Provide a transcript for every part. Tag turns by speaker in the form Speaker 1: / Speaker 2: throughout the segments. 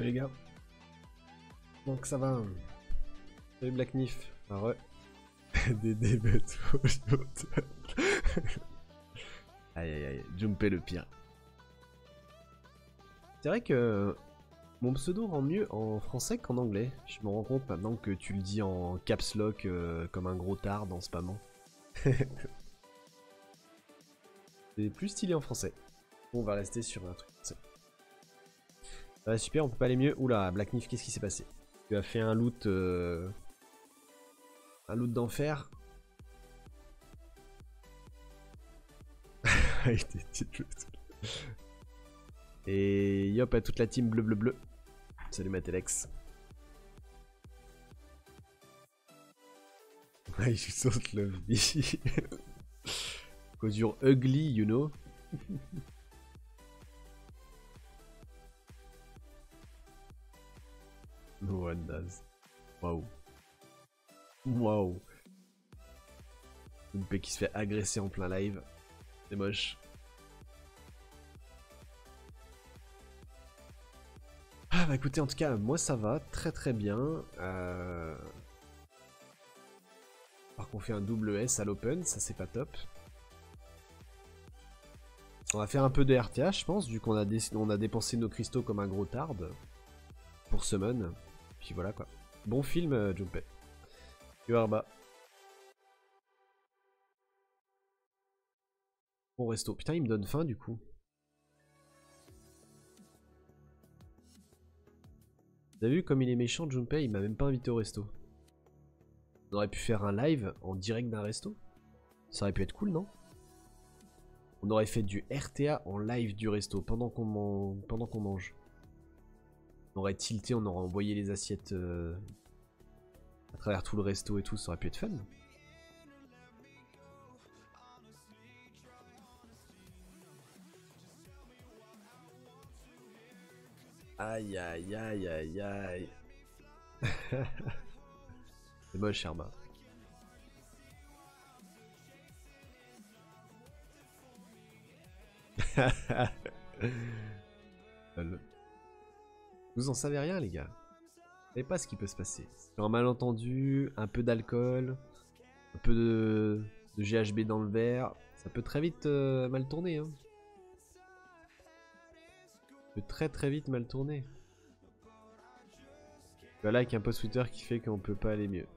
Speaker 1: les gars. Donc ça va. Salut Black Nif. Ah ouais. Des débuts. Aïe aïe aïe. Jumpé le pire. C'est vrai que mon pseudo rend mieux en français qu'en anglais. Je me rends compte maintenant que tu le dis en caps lock comme un gros tard en spammant. C'est plus stylé en français. On va rester sur un truc français. Super, on peut pas aller mieux. Oula, Black Nif, qu'est-ce qui s'est passé? Tu as fait un loot d'enfer. Et yop à toute la team bleu bleu bleu. Salut Matelex. Ouais, je saute le vie. Cause you're ugly, you know. No one does. Waouh. Waouh. Une qui se fait agresser en plein live. C'est moche. Ah bah écoutez, en tout cas, moi ça va très très bien. Par contre, on fait un double S à l'open, ça c'est pas top. On va faire un peu de RTA, je pense, vu qu'on a, dépensé nos cristaux comme un gros tard pour summon. Puis voilà quoi. Bon film, Junpei. Yuarba. Bon resto. Putain, il me donne faim du coup. T'as vu comme il est méchant, Junpei, il m'a même pas invité au resto. On aurait pu faire un live en direct d'un resto. Ça aurait pu être cool, non? On aurait fait du RTA en live du resto pendant qu'on mange. On aurait tilté, on aurait envoyé les assiettes à travers tout le resto et tout, ça aurait pu être fun. Aïe aïe aïe aïe aïe. C'est moche, Herba. Vous en savez rien, les gars. Vous savez pas ce qui peut se passer. Un malentendu, un peu d'alcool, un peu de GHB dans le verre. Ça peut très vite mal tourner. Hein. Ça peut très très vite mal tourner. Voilà, avec un post Twitter qui fait qu'on peut pas aller mieux.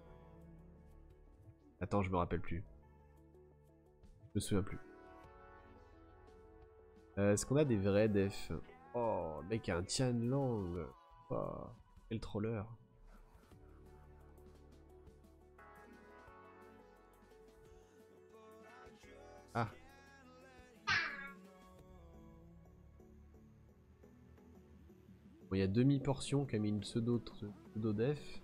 Speaker 1: Attends, je me rappelle plus. Je me souviens plus. Est-ce qu'on a des vrais defs? Oh, le mec a un Tianlang. Oh, quel troller. Ah. Bon, il y a demi-portion qui a mis une pseudo-def.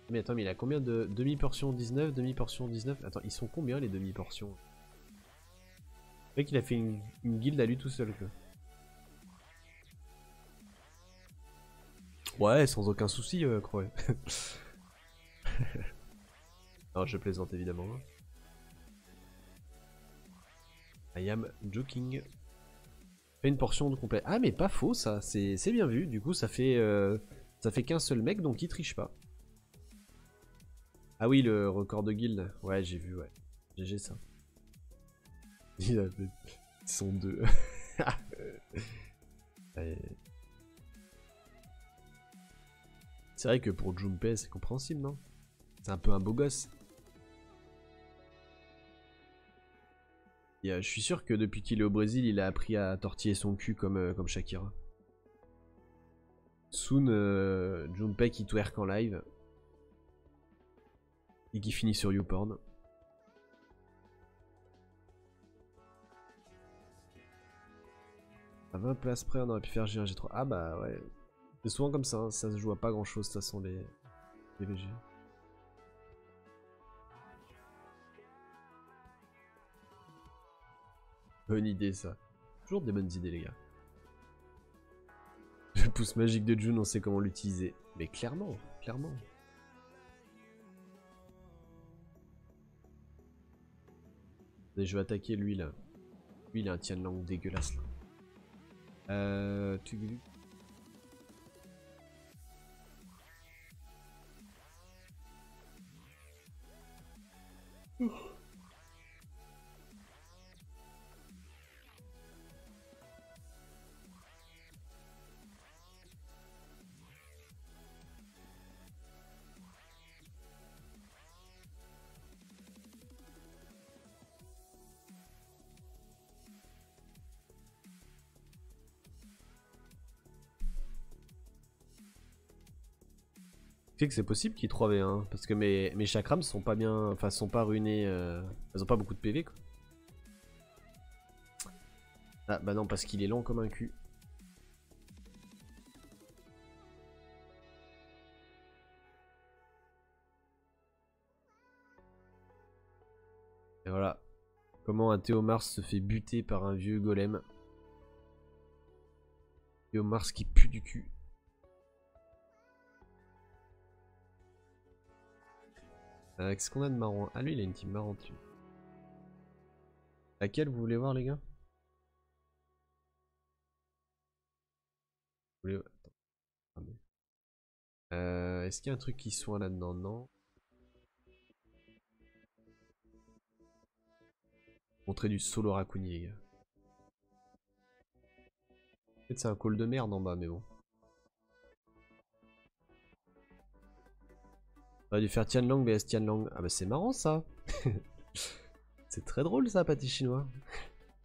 Speaker 1: Mais attends, mais il a combien de demi-portion 19, demi-portion 19? Attends, ils sont combien les demi-portions? Le mec il a fait une guilde à lui tout seul quoi. Ouais, sans aucun souci, Croix. Non, je plaisante évidemment. I am joking. Fait une portion de complet. Ah mais pas faux ça, c'est bien vu. Du coup ça fait qu'un seul mec donc il triche pas. Ah oui le record de guild. Ouais j'ai vu ouais. GG ça. Il a fait... Ils sont deux. C'est vrai que pour Junpei c'est compréhensible non? C'est un peu un beau gosse. Et, je suis sûr que depuis qu'il est au Brésil, il a appris à tortiller son cul comme Shakira. Soon, Junpei qui twerk en live. Et qui finit sur YouPorn. À 20 places près, on aurait pu faire G1, G3. Ah bah ouais. C'est souvent comme ça, hein. Ça se joue à pas grand chose de toute façon les VG. Bonne idée ça. Toujours des bonnes idées les gars. Le pouce magique de June, on sait comment l'utiliser. Mais clairement, clairement. Et je vais attaquer lui là. Lui il a un Tianlang dégueulasse là. Tu sais que c'est possible qu'il 3v1 parce que mes chakrams sont pas bien, enfin sont pas ruinés, elles ont pas beaucoup de PV quoi. Ah bah non parce qu'il est lent comme un cul. Et voilà. Comment un Théomars se fait buter par un vieux golem. Théomars qui pue du cul. Qu'est-ce qu'on a de marrant? Ah lui il a une team marrante. Laquelle vous voulez voir les gars? Vous voulez... Attends. Est-ce qu'il y a un truc qui soigne là-dedans? Non. Montrer du solo Raccoon les gars. Peut-être c'est un call de merde en bas mais bon. On aurait dû faire Tianlang vs Tianlang. Ah bah c'est marrant ça. C'est très drôle ça, pâté chinois.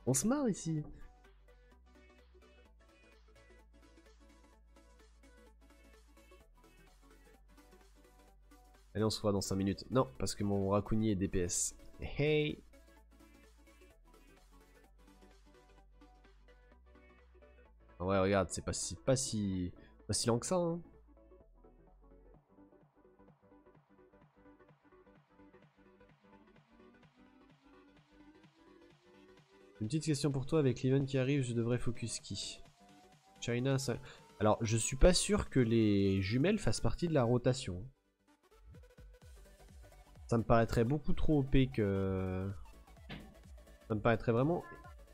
Speaker 1: On se marre ici. Allez, on se revoit dans 5 minutes. Non, parce que mon Raccoon est DPS. Hey. Ouais, regarde, c'est pas si lent que ça. Hein. Une petite question pour toi, avec l'event qui arrive, je devrais focus qui? China, ça... Alors, je suis pas sûr que les jumelles fassent partie de la rotation. Ça me paraîtrait beaucoup trop OP que... Ça me paraîtrait vraiment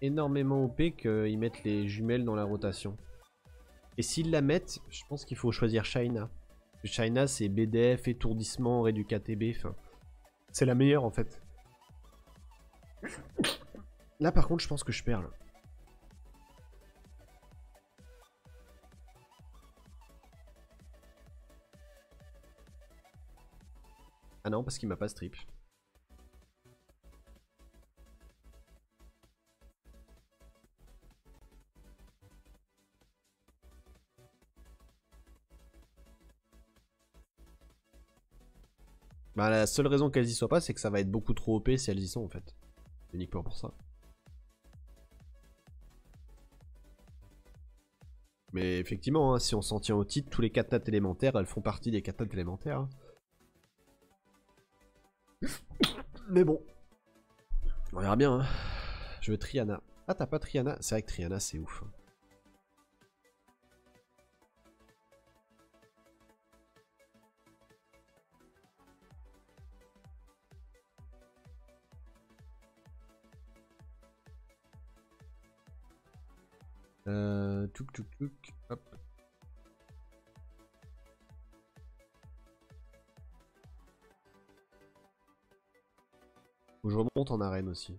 Speaker 1: énormément OP qu'ils mettent les jumelles dans la rotation. Et s'ils la mettent, je pense qu'il faut choisir China. China, c'est BDF, étourdissement, réduit KTB, enfin... C'est la meilleure en fait. Là par contre je pense que je perds là. Ah non parce qu'il m'a pas strip. Bah la seule raison qu'elles y soient pas c'est que ça va être beaucoup trop OP si elles y sont en fait. Uniquement pour ça. Mais effectivement, hein, si on s'en tient au titre, tous les 4 nattes élémentaires, elles font partie des 4 nattes élémentaires. Hein. Mais bon. On verra bien. Hein. Je veux Triana. Ah, t'as pas Triana? C'est vrai que Triana, c'est ouf. Touk touk touk. Hop. Faut que je remonte en arène aussi.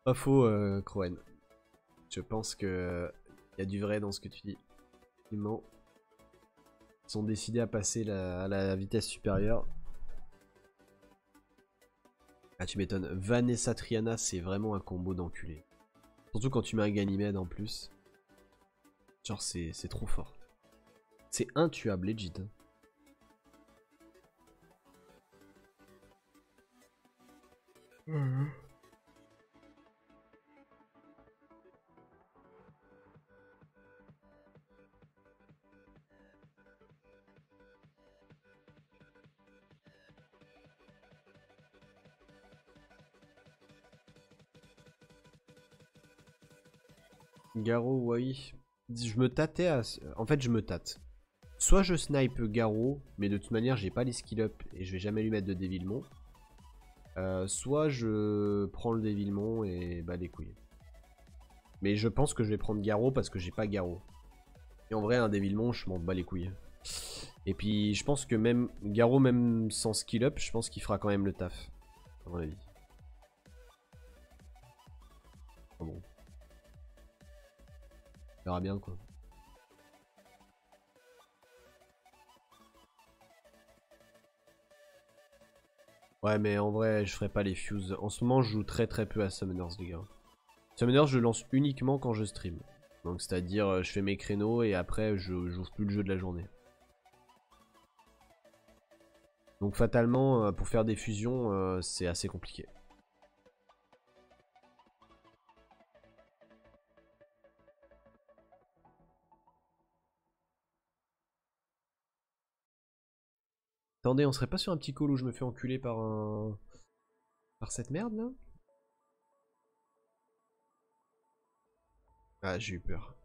Speaker 1: Pas faux, Croen. Je pense que y a du vrai dans ce que tu dis. Effectivement. Ils sont décidés à passer à la vitesse supérieure. Ah, tu m'étonnes. Vanessa Triana, c'est vraiment un combo d'enculé. Surtout quand tu mets un Ganymede en plus. Genre, c'est trop fort. C'est intuable, legit. Garo, oui. Je me tâtais à... En fait, je me tâte. Soit je snipe Garo, mais de toute manière, j'ai pas les skill up et je vais jamais lui mettre de dévilement. Soit je prends le dévilement et bah les couilles. Mais je pense que je vais prendre Garo parce que j'ai pas Garo. Et en vrai, un Devilmon, je m'en bats les couilles. Et puis, je pense que même Garo, même sans skill up, je pense qu'il fera quand même le taf. À mon avis. Enfin bon. On verra bien, quoi. Ouais, mais en vrai, je ferai pas les fuses. En ce moment, je joue très peu à Summoners, les gars. Summoners, je le lance uniquement quand je stream. Donc, c'est-à-dire, je fais mes créneaux et après, je joue plus le jeu de la journée. Donc, fatalement, pour faire des fusions, c'est assez compliqué. Attendez, on serait pas sur un petit call où je me fais enculer par un... par cette merde, là? Ah, j'ai eu peur.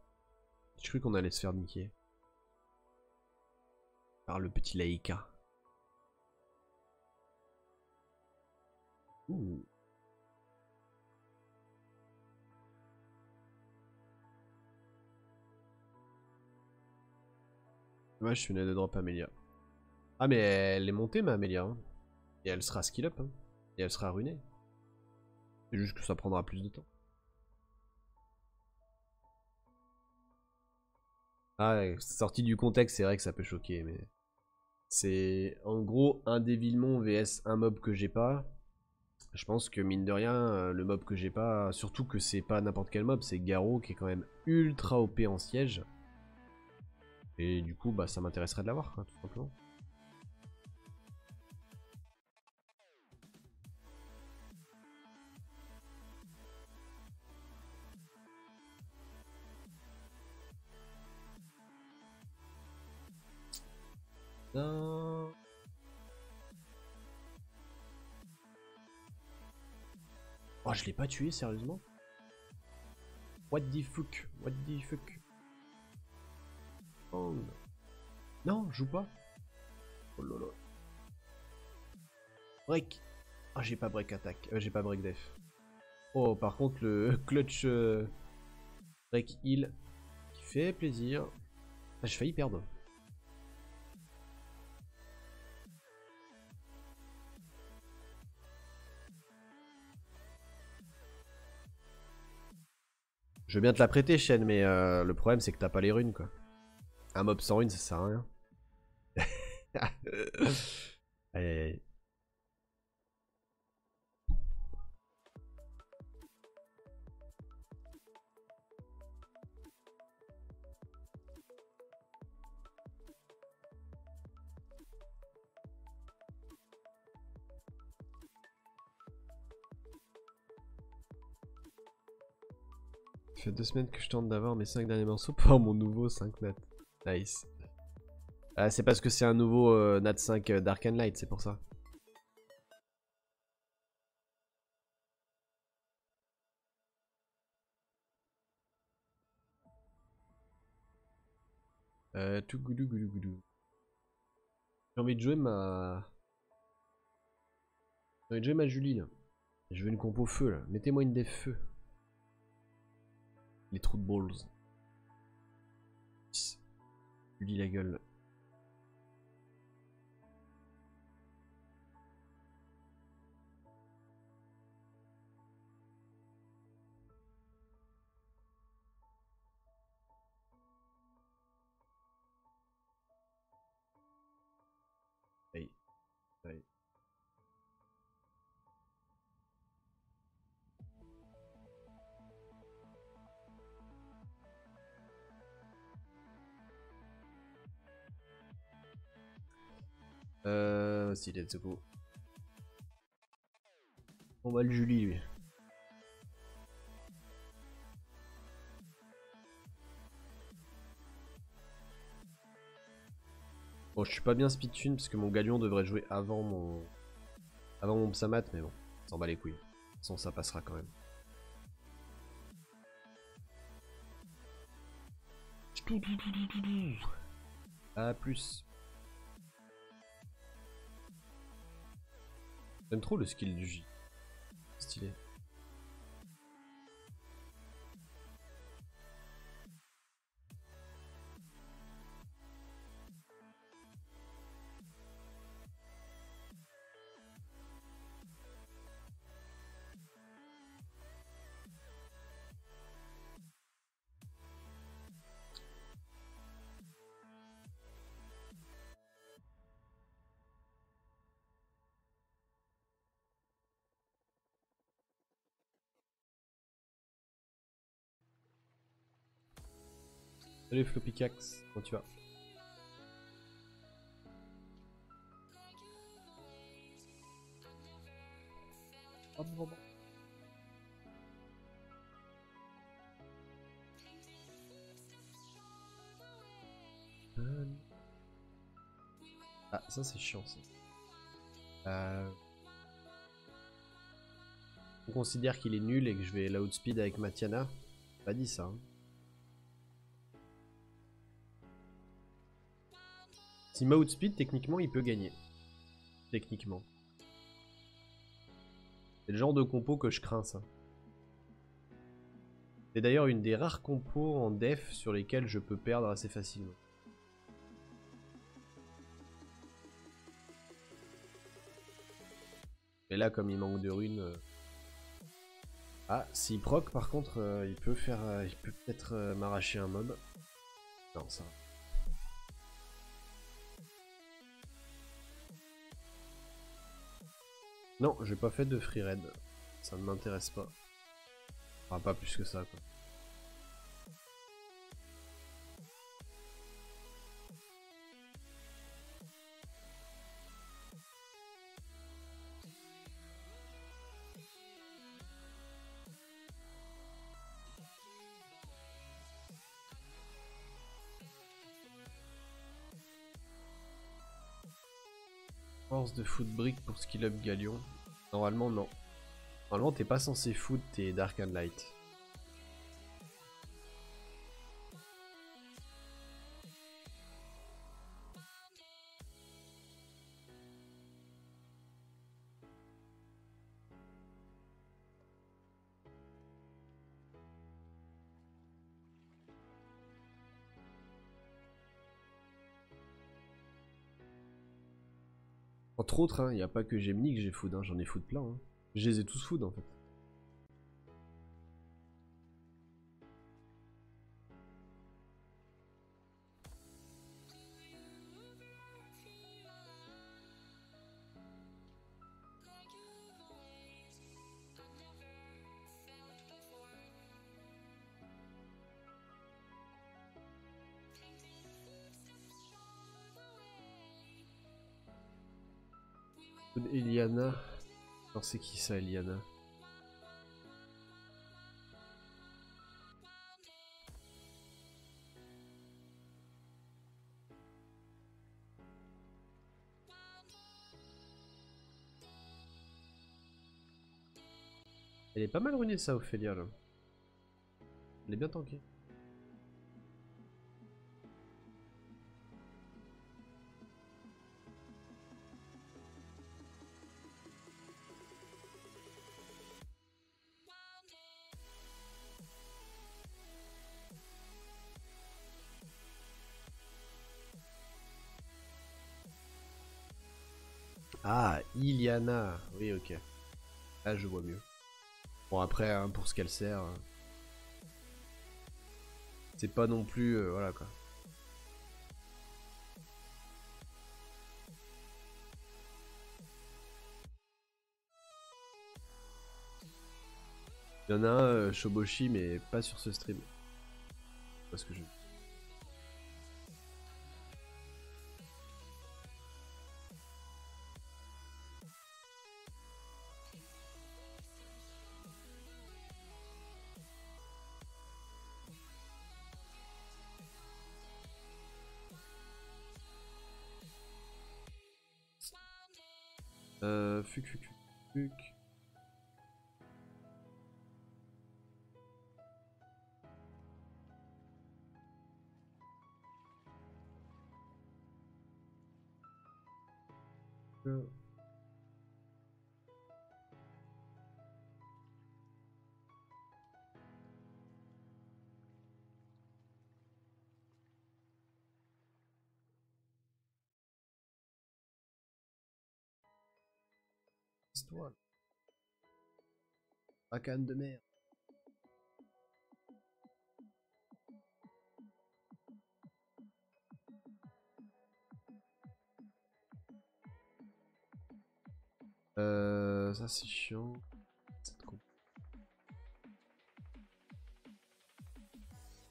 Speaker 1: J'ai cru qu'on allait se faire niquer. Par le petit Laïka. Ouh. Ouais, je venais de drop Amelia. Ah, mais elle est montée, ma Amelia. Hein. Et elle sera skill up. Hein. Et elle sera ruinée. C'est juste que ça prendra plus de temps. Ah, ouais, sorti du contexte, c'est vrai que ça peut choquer, mais... C'est en gros un Devilmon vs un mob que j'ai pas. Je pense que mine de rien, le mob que j'ai pas, surtout que c'est pas n'importe quel mob, c'est Garo qui est quand même ultra OP en siège. Et du coup, bah ça m'intéresserait de l'avoir, tout simplement. Non. Oh, je l'ai pas tué, sérieusement? What the fuck? What the fuck? Oh. Non, je joue pas. Oh là là. Break. Ah, j'ai pas break attack. J'ai pas break def. Oh, par contre, le clutch break heal qui fait plaisir. Ah, j'ai failli perdre. Je veux bien te la prêter, Shen, mais le problème c'est que t'as pas les runes, quoi. Un mob sans runes, ça sert à rien. Aïe aïe aïe. Ça fait 2 semaines que je tente d'avoir mes 5 derniers morceaux pour mon nouveau 5 nat. Nice. Ah, c'est parce que c'est un nouveau nat 5 Dark and Light, c'est pour ça. Tout goudou goudou goudou. J'ai envie de jouer ma... J'ai envie de jouer ma Julie, là. Je veux une compo feu, là. Mettez-moi une def feu. Les trous de balls. Julie la gueule. Aïe. Aïe. Si, let's go. On va le Julie, lui. Bon, je suis pas bien speed tune parce que mon galion devrait jouer avant mon Psamat, mais bon, s'en bat les couilles. De toute façon, ça passera quand même. A plus. J'aime trop le skill du J. Stylé. Salut Floppycax, comment tu vas? Ah, ça c'est chiant ça. On considère qu'il est nul et que je vais la outspeed avec Matiana. Pas dit ça. Hein. Si ma outspeed, techniquement, il peut gagner. Techniquement. C'est le genre de compo que je crains ça. C'est d'ailleurs une des rares compos en def sur lesquelles je peux perdre assez facilement. Et là, comme il manque de runes... Ah, s'il proc, par contre, il peut faire, il peut peut-être m'arracher un mob. Non, ça. Non, j'ai pas fait de free raid. Ça ne m'intéresse pas. Enfin, pas plus que ça, quoi. Force de foot brick pour skill up Galion. Normalement, non. Normalement, t'es pas censé foot tes Dark and Light. Entre autres, il n'y a pas que Gemini que j'ai food, hein, j'en ai food plein. Hein. Je les ai tous food en fait. Eliana. Alors c'est qui ça, Eliana? Elle est pas mal runée ça, Ophélia là. Elle est bien tankée. Ah, Iliana. Oui, ok. Là, je vois mieux. Bon, après, hein, pour ce qu'elle sert, c'est pas non plus... voilà, quoi. Il y en a un, Shoboshi, mais pas sur ce stream. Parce que je... fuck. Histoire. Bacane de mer. Ça c'est chiant. Cette comp.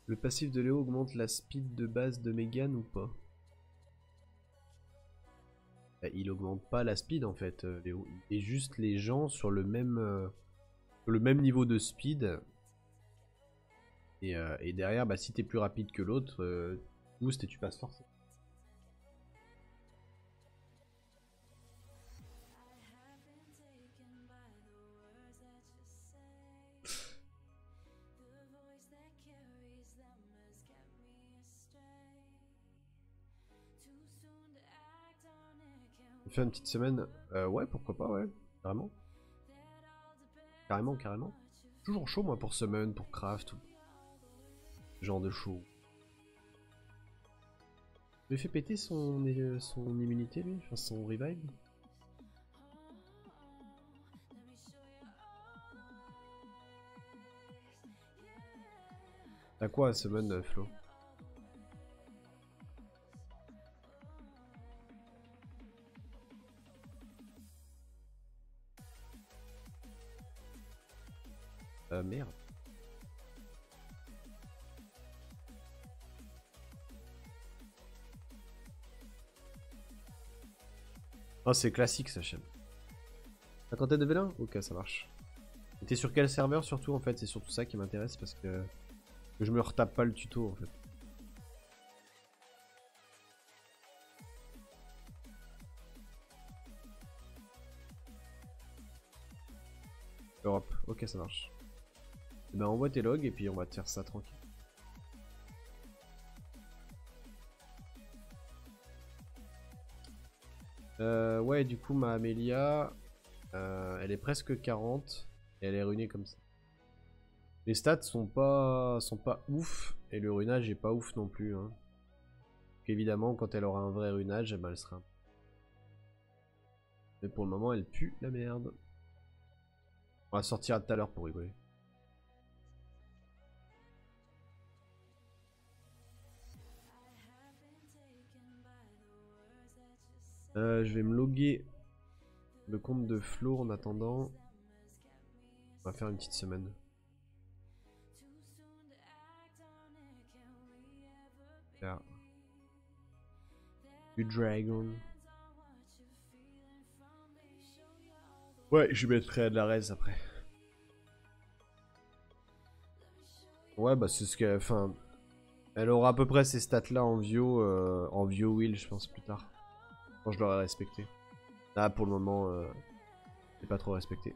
Speaker 1: Le passif de Léo augmente la speed de base de Megan ou pas? Il augmente pas la speed en fait, Léo. Il est juste les gens sur le même niveau de speed. Et derrière, bah, si t'es plus rapide que l'autre, boost et tu passes force. On fait une petite semaine. Ouais, pourquoi pas, ouais. Carrément. Carrément, carrément. Toujours chaud, moi, pour summon, pour craft. Genre de show. Il lui fait péter son immunité, lui, enfin son revive. T'as quoi à summon, Flo? Merde. Oh, c'est classique sa chaîne. Cinquantaine de V1? Ok, ça marche. Et t'es sur quel serveur surtout en fait? C'est surtout ça qui m'intéresse parce que je me retape pas le tuto en fait. Europe, ok ça marche. Et ben envoie tes logs et puis on va te faire ça tranquille. Ouais, du coup ma Amelia, elle est presque 40 et elle est runée comme ça. Les stats sont pas ouf et le runage est pas ouf non plus. Hein. Donc évidemment, quand elle aura un vrai runage, eh ben, elle sera. Mais pour le moment, elle pue la merde. On va sortir tout à l'heure pour rigoler. Je vais me loguer le compte de Flo en attendant. On va faire une petite semaine. Là. Du dragon. Ouais, je vais mettre de la res après. Ouais, bah c'est ce qu'elle. Enfin. Elle aura à peu près ces stats là en Vio Will, je pense, plus tard. Quand je l'aurai respecté. Là, pour le moment, c'est pas trop respecté.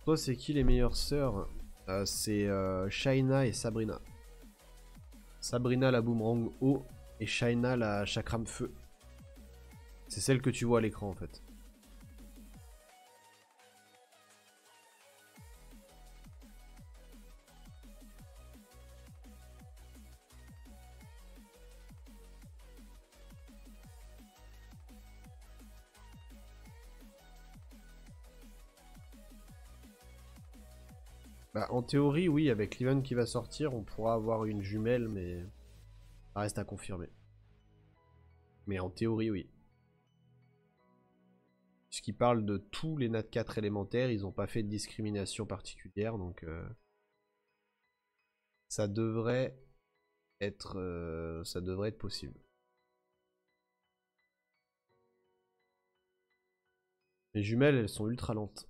Speaker 1: Toi, c'est qui les meilleures sœurs? C'est Shaina et Sabrina. Sabrina la boomerang haut et Shaina la chakram feu. C'est celle que tu vois à l'écran en fait. Bah, en théorie, oui, avec l'event qui va sortir, on pourra avoir une jumelle, mais ça reste à confirmer. Mais en théorie, oui. Puisqu'ils parlent de tous les Nat 4 élémentaires, ils n'ont pas fait de discrimination particulière, donc ça devrait être possible. Les jumelles, elles sont ultra lentes.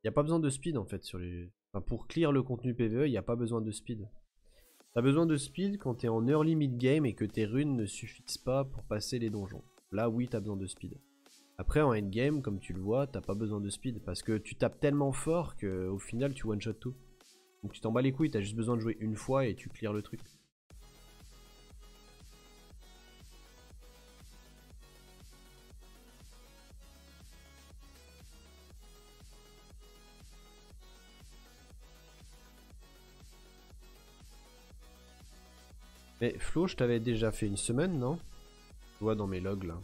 Speaker 1: Il n'y a pas besoin de speed en fait sur les. Enfin, pour clear le contenu PvE, il n'y a pas besoin de speed. T'as besoin de speed quand t'es en early mid game et que tes runes ne suffisent pas pour passer les donjons. Là, oui, t'as besoin de speed. Après, en endgame, comme tu le vois, t'as pas besoin de speed parce que tu tapes tellement fort qu'au final, tu one-shot tout. Donc tu t'en bats les couilles, t'as juste besoin de jouer une fois et tu clears le truc. Mais Flo, je t'avais déjà fait une semaine, non? Tu vois dans mes logs là.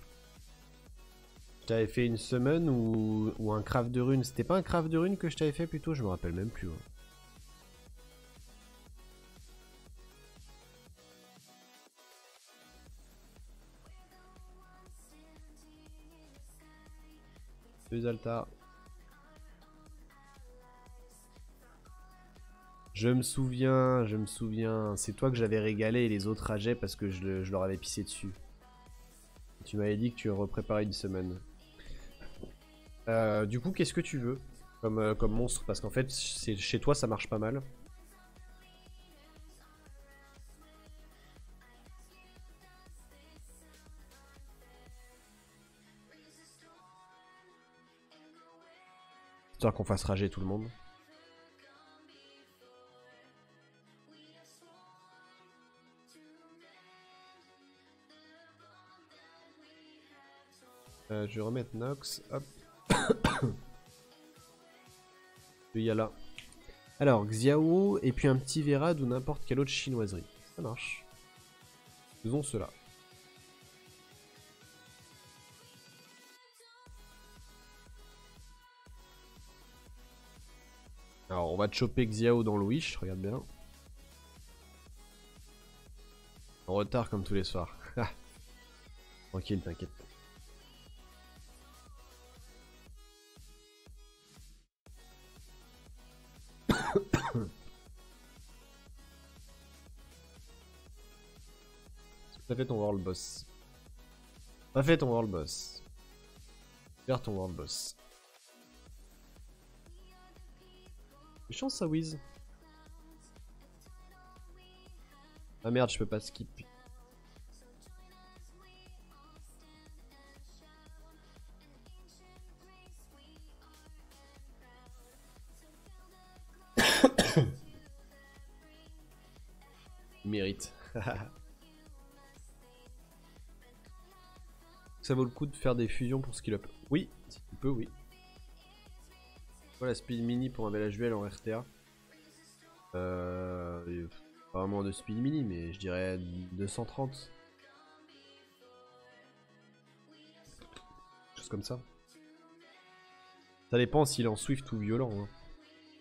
Speaker 1: Je t'avais fait une semaine ou un craft de rune. C'était pas un craft de rune que je t'avais fait plutôt? Je me rappelle même plus. Ouais. Salut Alta. Je me souviens. C'est toi que j'avais régalé et les autres rageaient parce que je leur avais pissé dessus. Tu m'avais dit que tu repréparais une semaine. Du coup, qu'est-ce que tu veux comme monstre? Parce qu'en fait, chez toi, ça marche pas mal. Histoire qu'on fasse rager tout le monde. Je vais remettre Nox. Hop. Il y a là. Alors, Xiao et puis un petit Verad ou n'importe quelle autre chinoiserie. Ça marche. Faisons cela. Alors, on va te choper Xiao dans le Wish, regarde bien. En retard comme tous les soirs. Tranquille, t'inquiète. T'as fait ton World Boss. T'as fait ton World Boss. Faire ton World Boss. Chance ça, Wiz. Ah merde, je peux pas skip. Mérite. Ça vaut le coup de faire des fusions pour skill up. Oui, si tu peux, oui. Voilà, speed mini pour un VLHVL en RTA. Pas vraiment de speed mini, mais je dirais 230. Chose comme ça. Ça dépend s'il est en Swift ou violent. Hein.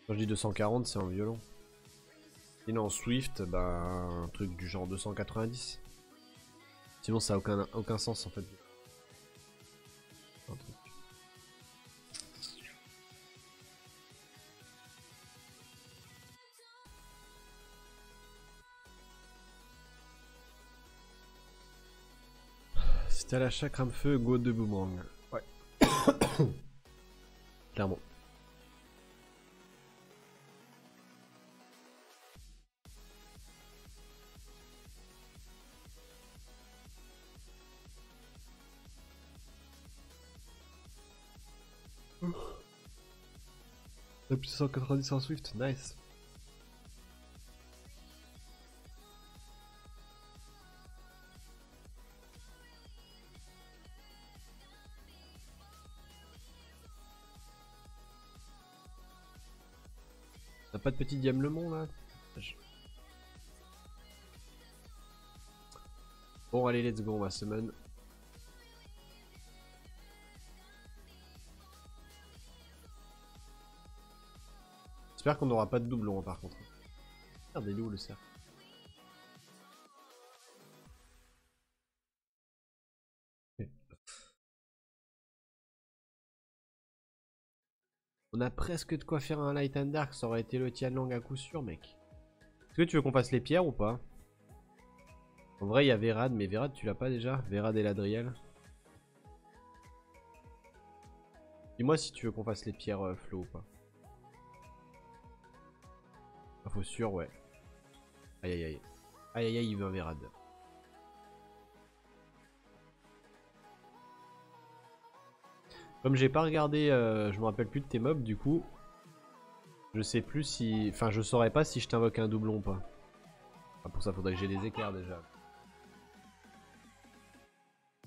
Speaker 1: Quand je dis 240, c'est en violent. S'il est en Swift, bah un truc du genre 290. Sinon ça a aucun sens en fait. Un truc. C'était à la chakram feu, go de boomerang. Ouais. Clairement. La plus 190 en Swift, nice. T'as pas de petit diamlemont là? Bon allez, let's go, on va summon. J'espère qu'on n'aura pas de doublon par contre. Merde, il est où le cerf? On a presque de quoi faire un light and dark, ça aurait été le Tianlang à coup sûr, mec. Est-ce que tu veux qu'on fasse les pierres ou pas? En vrai, il y a Verad, mais Verad, tu l'as pas déjà? Verad et Ladriel. Dis-moi si tu veux qu'on fasse les pierres flow ou pas. Info sûr, ouais. Aïe aïe aïe. Aïe aïe aïe, il veut un Verad. Comme j'ai pas regardé, je me rappelle plus de tes mobs, du coup. Je sais plus si... Enfin, je saurais pas si je t'invoque un doublon ou pas. Ah, pour ça, faudrait que j'ai des éclairs déjà.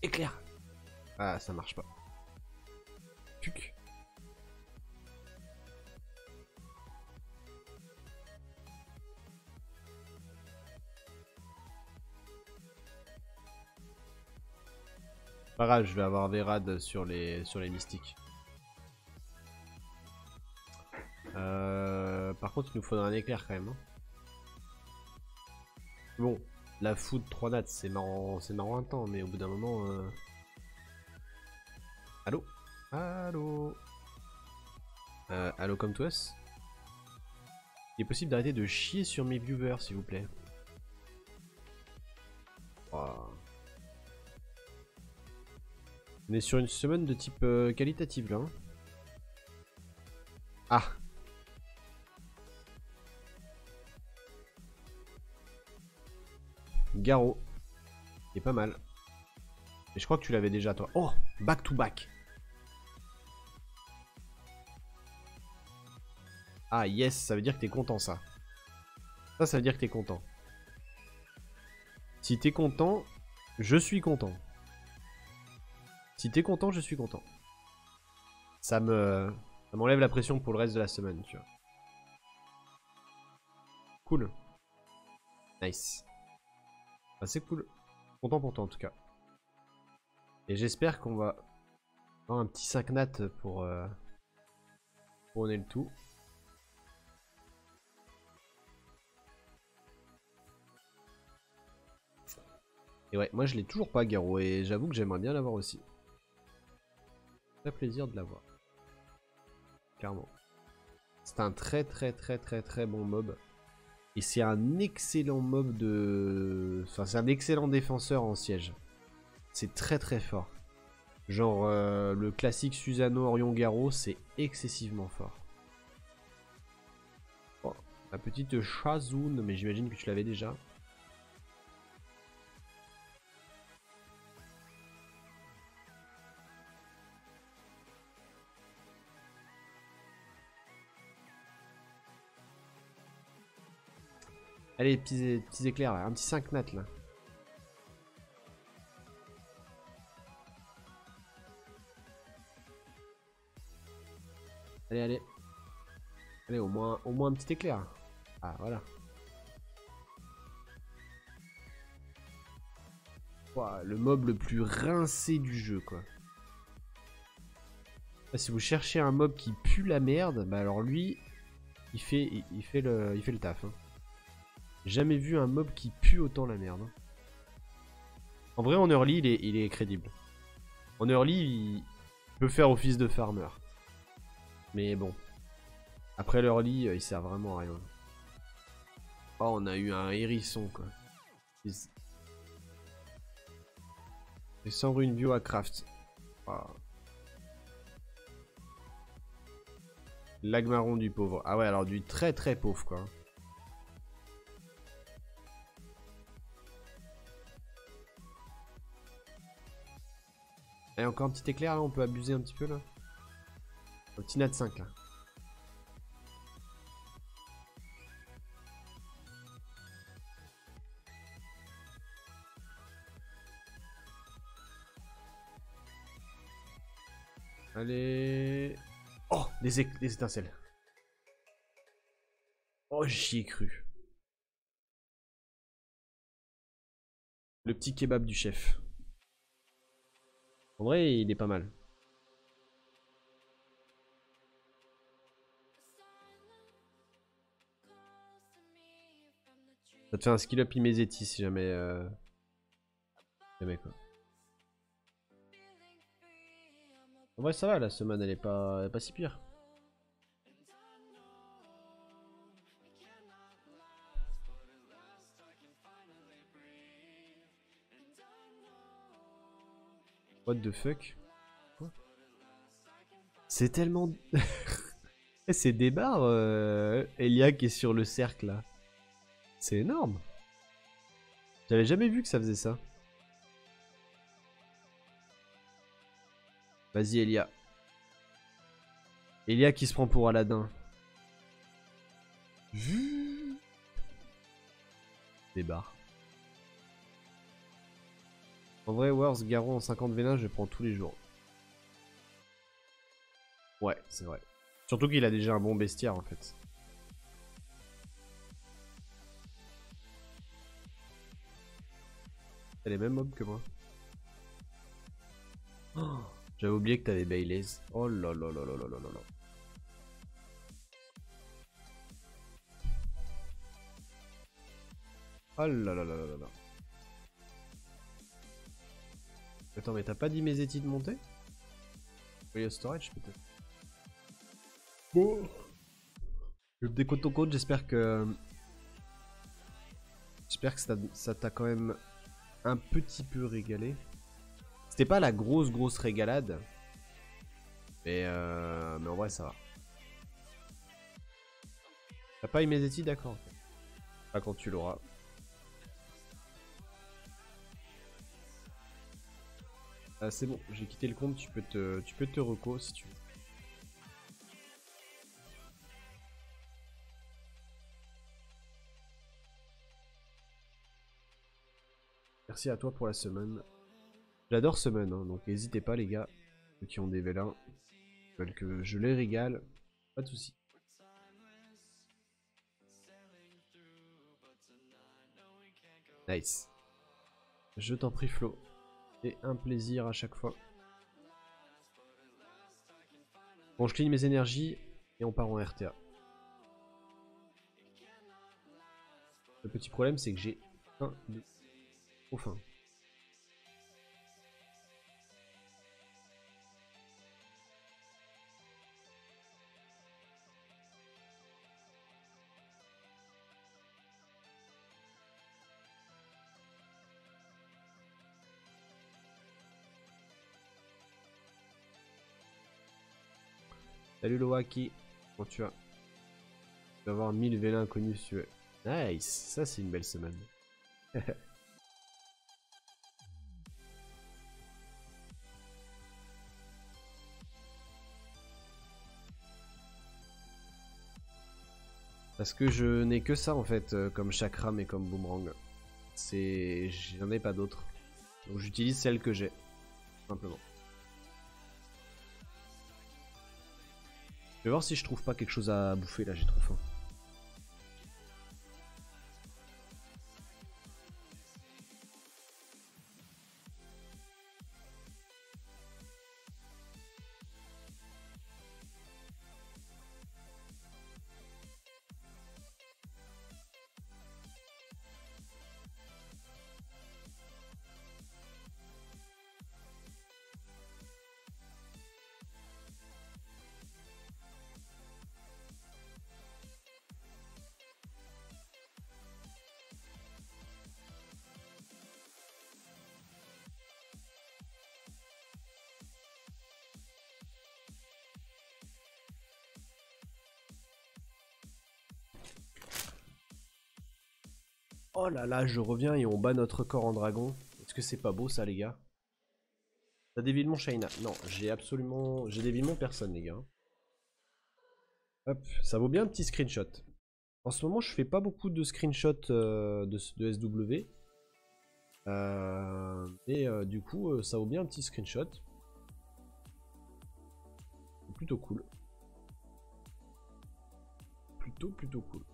Speaker 1: Éclair! Ah, ça marche pas. Tuc. Pas grave, je vais avoir Verad sur les mystiques. Par contre, il nous faudra un éclair quand même. Hein. Bon, la foudre 3 nats, c'est marrant un temps, mais au bout d'un moment... Allô? Allô. Allô comme toi. Il est possible d'arrêter de chier sur mes viewers, s'il vous plaît. Oh. On est sur une semaine de type qualitative là. Hein. Ah. Garo. Il est pas mal. Et je crois que tu l'avais déjà toi. Oh, back to back. Ah yes, ça veut dire que t'es content ça. Ça veut dire que t'es content. Si t'es content, je suis content. Si t'es content, je suis content. Ça m'enlève la pression pour le reste de la semaine, tu vois. Cool. Nice. Bah, c'est cool. Content pour toi en tout cas. Et j'espère qu'on va avoir un petit 5 nat pour couronner le tout. Et ouais, moi je l'ai toujours pas Garo et j'avoue que j'aimerais bien l'avoir aussi. Très plaisir de l'avoir. Clairement. C'est un très bon mob. Et c'est un excellent mob de... Enfin c'est un excellent défenseur en siège. C'est très fort. Genre le classique Susano Orion Garo, c'est excessivement fort. Bon, la petite Chazoun, mais j'imagine que tu l'avais déjà. Allez, petits éclairs là, un petit 5 nat là. Allez. Allez, au moins un petit éclair. Ah, voilà. Wow, le mob le plus rincé du jeu, quoi. Là, si vous cherchez un mob qui pue la merde, bah alors lui, il fait le taf. Hein. Jamais vu un mob qui pue autant la merde. Hein. En vrai, en early, il est crédible. En early, il peut faire office de farmer. Mais bon. Après l'early, il sert vraiment à rien. Oh, on a eu un hérisson, quoi. Et sans rune bio à craft. Oh. L'agmaron du pauvre. Ah ouais, alors du très pauvre, quoi. Allez, encore un petit éclair, là, on peut abuser un petit peu, là. Un petit nat 5, là. Allez. Oh, des étincelles. Oh, j'y ai cru. Le petit kebab du chef. En vrai, il est pas mal. Ça te fait un skill up Imezeti si jamais... Jamais quoi. En vrai, ça va, la semaine, elle est pas si pire. What the fuck? C'est tellement... C'est des barres, Elia qui est sur le cercle là. C'est énorme. J'avais jamais vu que ça faisait ça. Vas-y Elia. Elia qui se prend pour Aladdin. Des barres. En vrai, Wars, Garo en 50 V1, je le prends tous les jours. Ouais, c'est vrai. Surtout qu'il a déjà un bon bestiaire en fait. T'as les mêmes mobs que moi. Oh, j'avais oublié que t'avais Baileys. Oh là là là là là là là. Oh là là là là là là. Attends, mais t'as pas dit mes étis de montée? au storage peut-être. Bon. Le déco ton compte, j'espère que. J'espère que ça t'a quand même un petit peu régalé. C'était pas la grosse régalade. Mais en vrai, ça va. T'as pas Immediately, d'accord. Pas quand tu l'auras. Ah, c'est bon, j'ai quitté le compte, tu peux te reco si tu veux. Merci à toi pour la semaine. J'adore semaine, hein, donc n'hésitez pas les gars, ceux qui ont des vélins, veulent que je les régale, pas de soucis. Nice. Je t'en prie Flo, c'est un plaisir à chaque fois. Bon, je clean mes énergies et on part en RTA. Le petit problème c'est que j'ai faim de trop faim. Salut Loaki, comment tu vas? Tu vas avoir 1000 vélins inconnus si tu veux. Nice, ça c'est une belle semaine. Parce que je n'ai que ça en fait, comme chakram et comme boomerang. J'en ai pas d'autres. Donc j'utilise celle que j'ai, simplement. Je vais voir si je trouve pas quelque chose à bouffer là, j'ai trop faim. Oh là là, je reviens et on bat notre corps en dragon. Est-ce que c'est pas beau ça les gars? T'as des Villemont Shaina? Non, j'ai absolument... J'ai des Villemont personne les gars. Hop, ça vaut bien un petit screenshot. En ce moment je fais pas beaucoup de screenshots de SW. Mais du coup ça vaut bien un petit screenshot. C'est plutôt cool. Plutôt cool.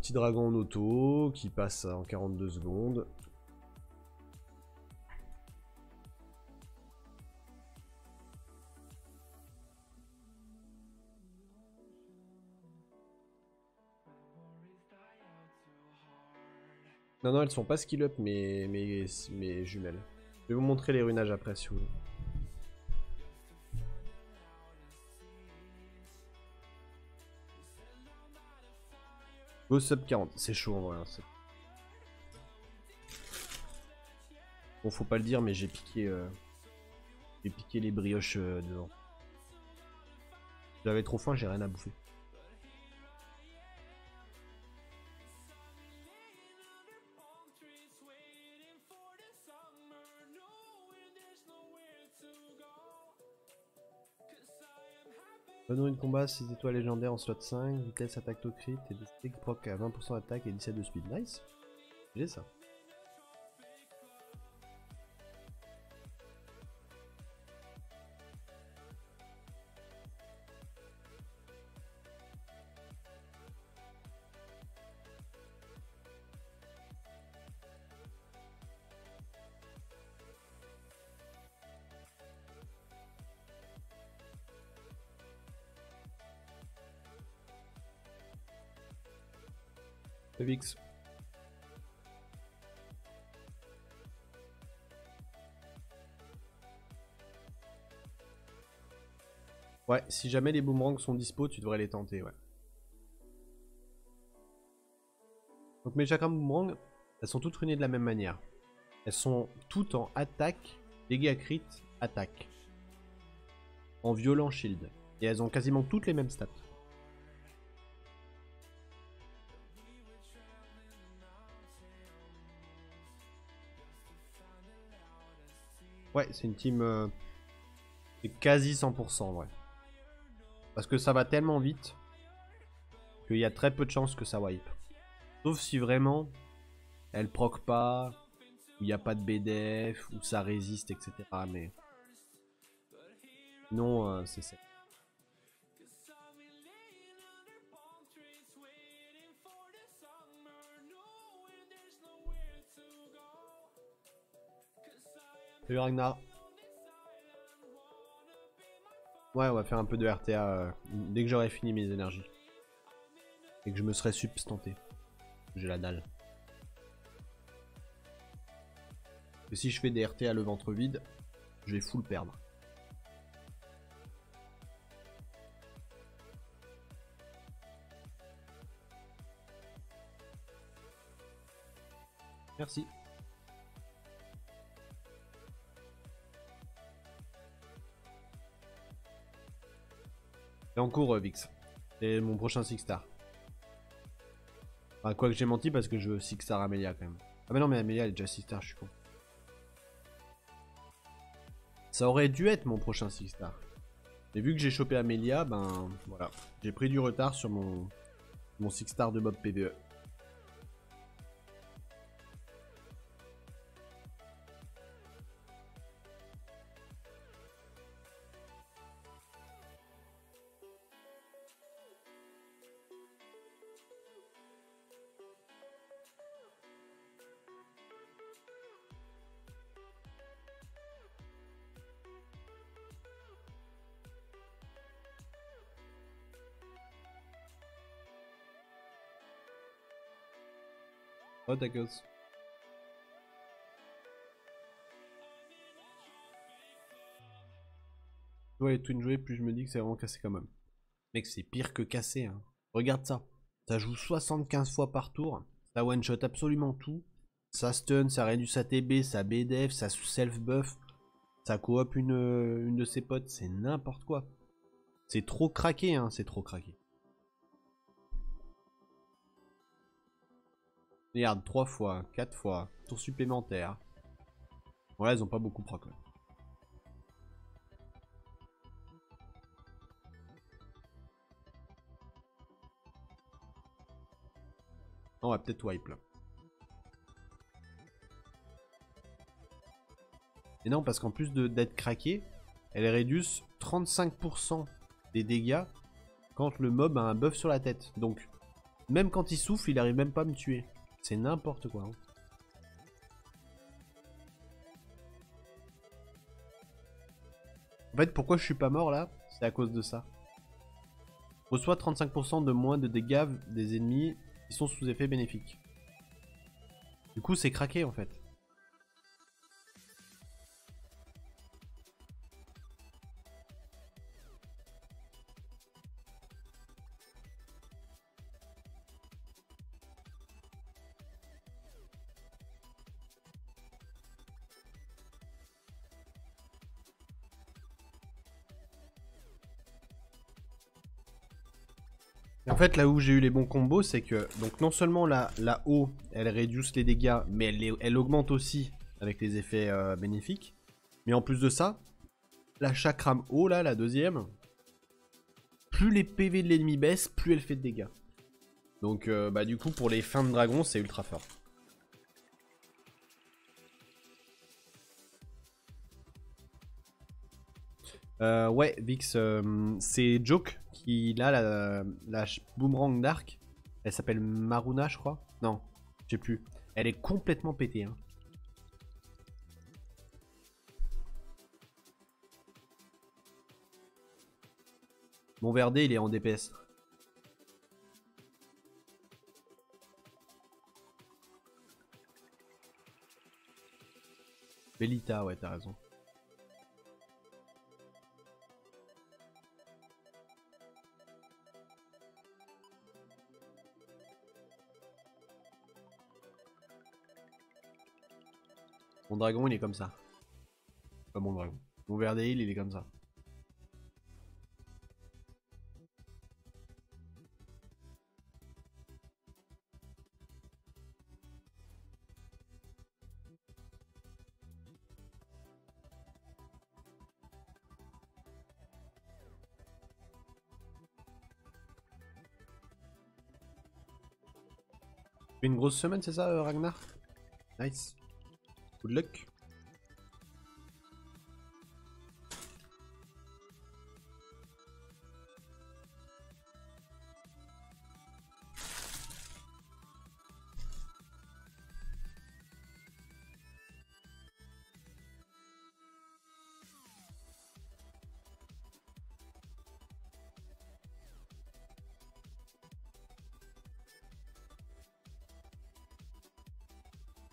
Speaker 1: Petit dragon en auto qui passe en 42 secondes. Non, non, elles sont pas skill up mes jumelles. Je vais vous montrer les runages après si vous voulez. Go sub 40, c'est chaud en vrai. Hein, bon, faut pas le dire, mais j'ai piqué les brioches devant. J'avais trop faim, j'ai rien à bouffer. Bonne de combat, 6 étoiles légendaires en slot 5, vitesse, attaque to crit, et des sticks proc à 20% d'attaque et 17 de speed. Nice. J'ai ça. Vix. Ouais, si jamais les boomerangs sont dispo, tu devrais les tenter, ouais. Donc mes chakras boomerang, elles sont toutes ruinées de la même manière. Elles sont toutes en attaque, dégâts crit, attaque. En violent shield. Et elles ont quasiment toutes les mêmes stats. Ouais, c'est une team quasi 100% ouais. Parce que ça va tellement vite qu'il y a très peu de chances que ça wipe. Sauf si vraiment elle proc pas, ou il n'y a pas de BDF, ou ça résiste, etc. Mais non, c'est ça. Salut Ragnar. Ouais, on va faire un peu de RTA dès que j'aurai fini mes énergies. Et que je me serai substanté. J'ai la dalle. Et si je fais des RTA le ventre vide, je vais full perdre. Merci. C'est en cours, Vix. C'est mon prochain 6 star. Enfin, quoi que j'ai menti parce que je veux 6 star Amelia quand même. Ah mais non, mais Amelia elle est déjà 6 star, je suis con. Ça aurait dû être mon prochain 6 star. Mais vu que j'ai chopé Amelia, ben voilà. J'ai pris du retard sur mon 6 star de Bob PvE. Oh ta gueule. Ouais, Twin jouer, plus je me dis que c'est vraiment cassé quand même. Mec, c'est pire que cassé, hein. Regarde ça. Ça joue 75 fois par tour. Ça one-shot absolument tout. Ça stun, ça réduit sa TB, ça BDF, ça self-buff. Ça coop une de ses potes. C'est n'importe quoi. C'est trop craqué, hein. C'est trop craqué. Regarde, 3 fois, 4 fois. Tour supplémentaire. Ouais, ils ont pas beaucoup proc. On va peut-être wipe là. Et non, parce qu'en plus d'être craqué, elle réduit 35% des dégâts quand le mob a un buff sur la tête. Donc, même quand il souffle, il arrive même pas à me tuer. C'est n'importe quoi. Hein. En fait, pourquoi je suis pas mort là? C'est à cause de ça. Reçoit 35% de moins de dégâts des ennemis qui sont sous effet bénéfique. Du coup, c'est craqué en fait. En fait, là où j'ai eu les bons combos, c'est que donc non seulement la O, elle réduit les dégâts, mais elle augmente aussi avec les effets bénéfiques. Mais en plus de ça, la chakram O, là, la deuxième, plus les PV de l'ennemi baissent, plus elle fait de dégâts. Donc, bah du coup, pour les fins de dragon, c'est ultra fort. Ouais, Vix, c'est Joke qui a la boomerang d'arc. Elle s'appelle Maruna, je crois. Non, je sais plus. Elle est complètement pétée. Hein. Mon Verdé, il est en DPS. Bellita, ouais, t'as raison. Mon dragon, il est comme ça. Pas mon dragon. Mon Verdale, il est comme ça. Une grosse semaine, c'est ça, Ragnar? Nice. Good luck.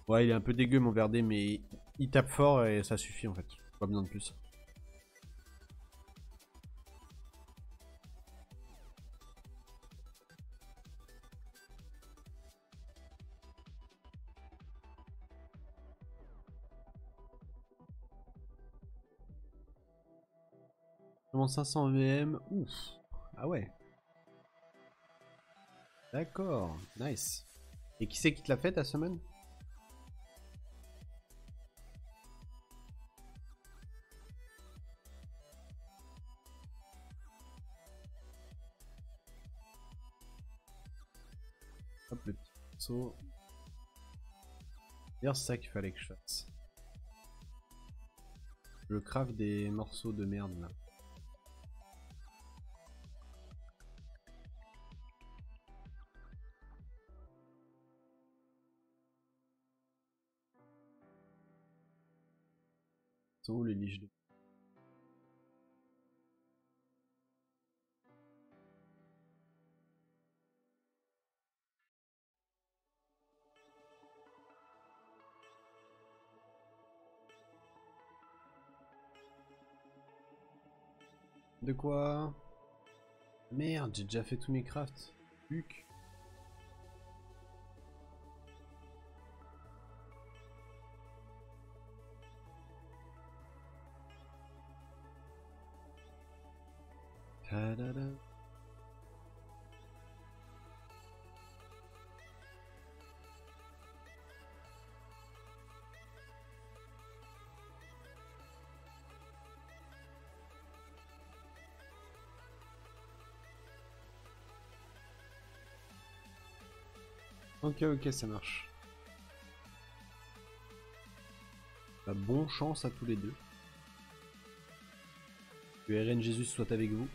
Speaker 1: Ouais, il est un peu dégueu mon Verdé, mais il tape fort et ça suffit en fait. Pas besoin de plus. Comment 500 VM? Ouf. Ah ouais. D'accord. Nice. Et qui c'est qui te l'a fait ta semaine? Hop, le petit saut. D'ailleurs, c'est ça qu'il fallait que je fasse. Je crave des morceaux de merde là. Sont où les liches de... De quoi? Merde, j'ai déjà fait tous mes crafts. Luc. Ta-da-da. Ok, ok, ça marche. Bah, bon chance à tous les deux. Que RN Jésus soit avec vous.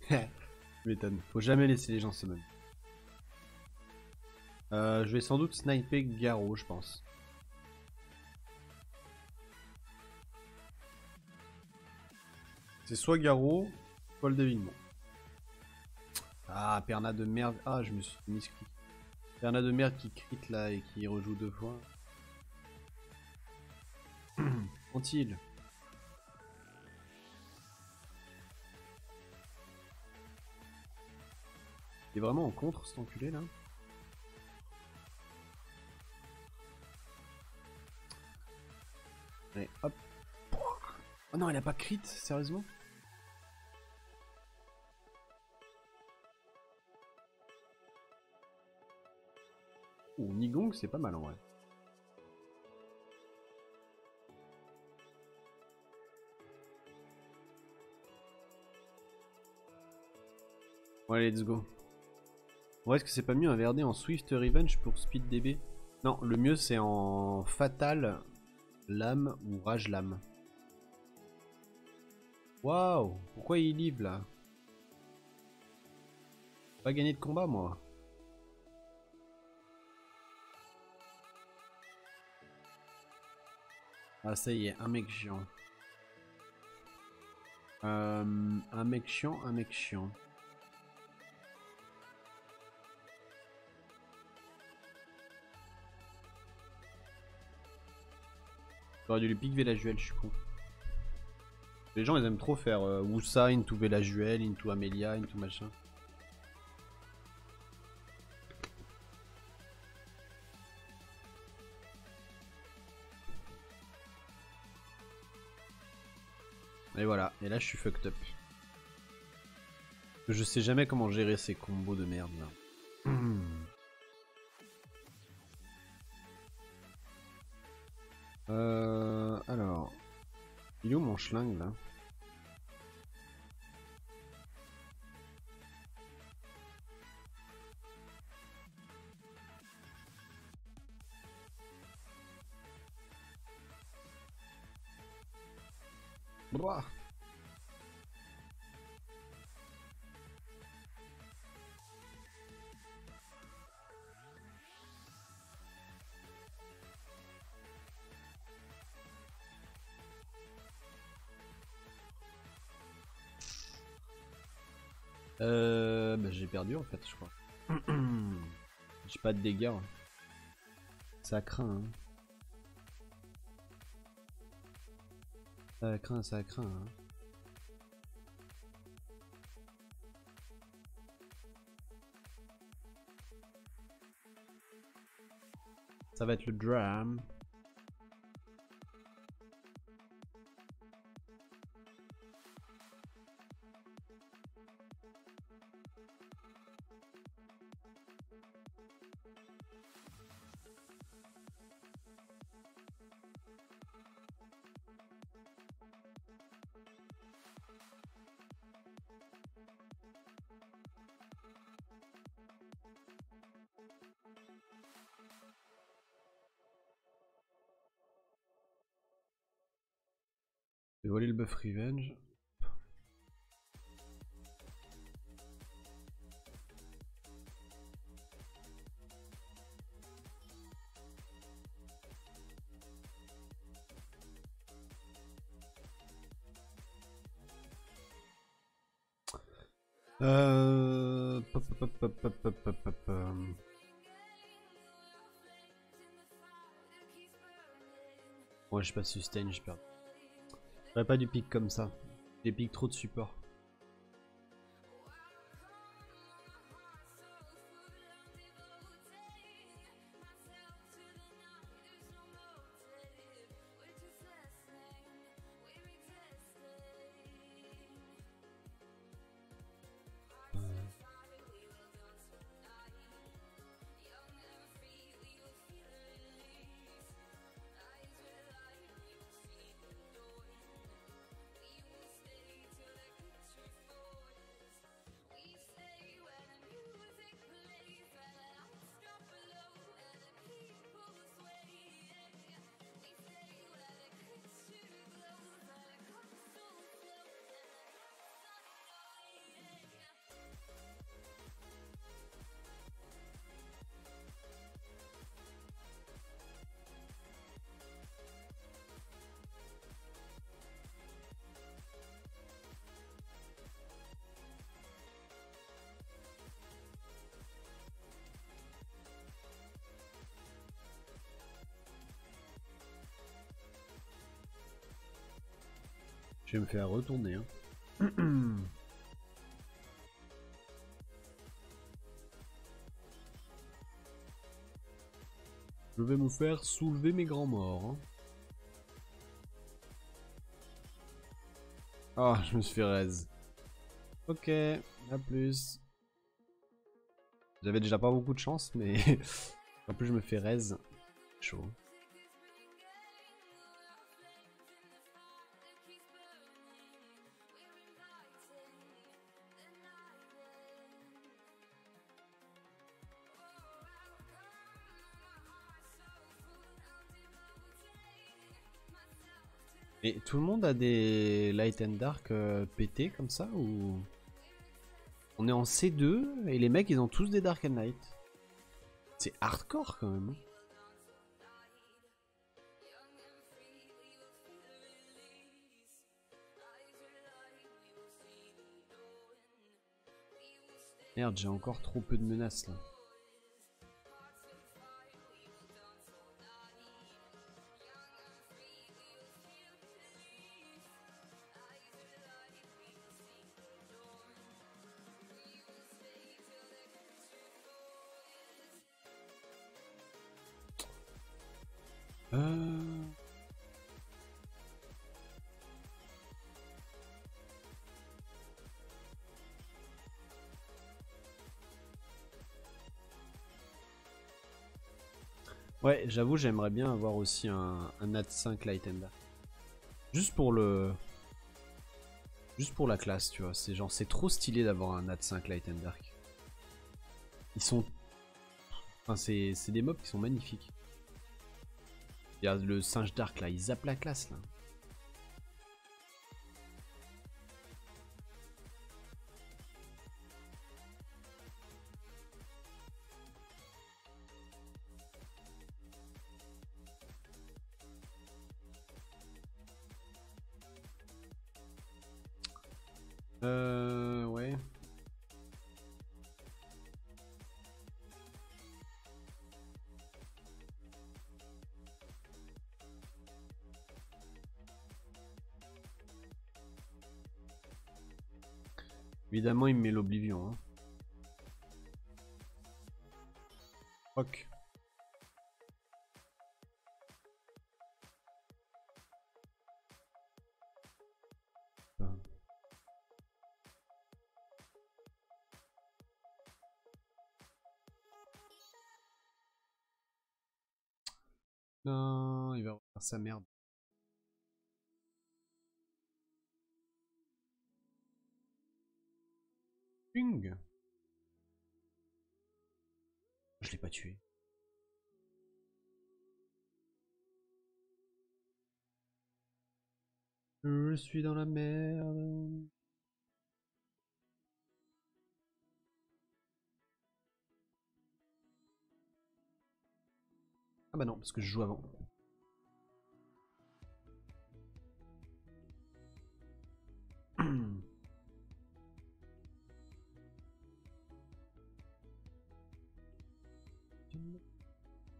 Speaker 1: Je m'étonne. Faut jamais laisser les gens se mener. Je vais sans doute sniper Garo, je pense. C'est soit Garo, soit le dévilement. Ah, Perna de merde. Ah, je me suis misclic. Perna de merde qui crit là et qui rejoue 2 fois. Ont-il? Il est vraiment en contre cet enculé là? Allez, hop. Oh non, il a pas crit, sérieusement? Ouh, Nigong, c'est pas mal en vrai. Bon, allez, let's go. Ouais, est-ce que c'est pas mieux un Verdé en Swift Revenge pour Speed DB? Non, le mieux c'est en Fatal Lame ou Rage Lame. Waouh, pourquoi il livre là? Pas gagné de combat moi. Ah ça y est, un mec chiant. Un mec chiant, un mec chiant.
Speaker 2: J'aurais dû lui piquer Velajuel, je suis con. Les gens ils aiment trop faire Wusa, into Velajuel, into Amelia, into machin. Et voilà, et là je suis fucked up. Je sais jamais comment gérer ces combos de merde là. Alors. Il est où mon schlingue là? Bouah. Bah j'ai perdu en fait, je crois. J'ai pas de dégâts. Ça craint. Hein. Ça craint, ça craint. Hein. Ça va être le drame. J'ai volé le buff revenge. Ouais, je sais pas sustain, je perds. J'aurais pas du pic comme ça. Des pics trop de support. Je vais me faire retourner. Hein. Je vais me faire soulever mes grands morts. Hein. Ah, je me suis fait raise. Ok, à plus. J'avais déjà pas beaucoup de chance, mais en plus je me fais raise. Chaud. Et tout le monde a des Light and Dark pétés comme ça ou on est en C2 et les mecs ils ont tous des Dark and Light. C'est hardcore quand même. Merde, j'ai encore trop peu de menaces là. Ouais, j'avoue, j'aimerais bien avoir aussi un Nat 5 Light and Dark. Juste pour le... Juste pour la classe, tu vois. C'est genre, c'est trop stylé d'avoir un Nat 5 Light and Dark. Ils sont... Enfin, c'est des mobs qui sont magnifiques. Il y a le singe dark là, il zappe la classe là. Ouais. Évidemment, il me met l'Oblivion. Hein. Fuck. Non, il va refaire sa merde. Ping. Je l'ai pas tué. Je suis dans la merde. Ah bah non, parce que je joue avant.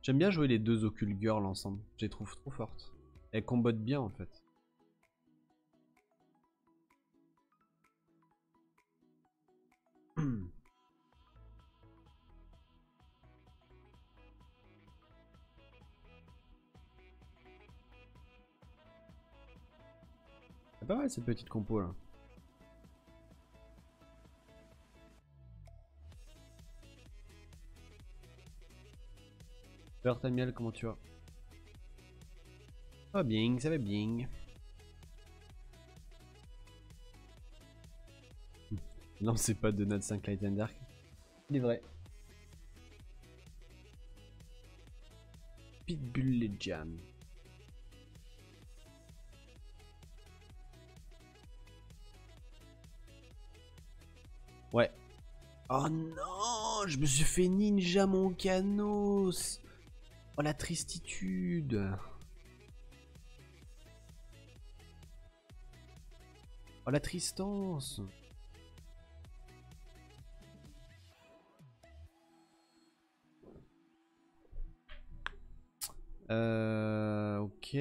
Speaker 2: J'aime bien jouer les deux Occult Girls ensemble. Je les trouve trop fortes. Elles combattent bien en fait. C'est pas mal cette petite compo là. Alors Tamiel, comment tu vas? Ça va bien, ça va bien. Non, c'est pas de Nat 5 Light and Dark. Il est vrai. Pitbull les Jam. Ouais. Oh non, je me suis fait ninja mon canos. Oh la tristitude. Oh la tristance. Ok.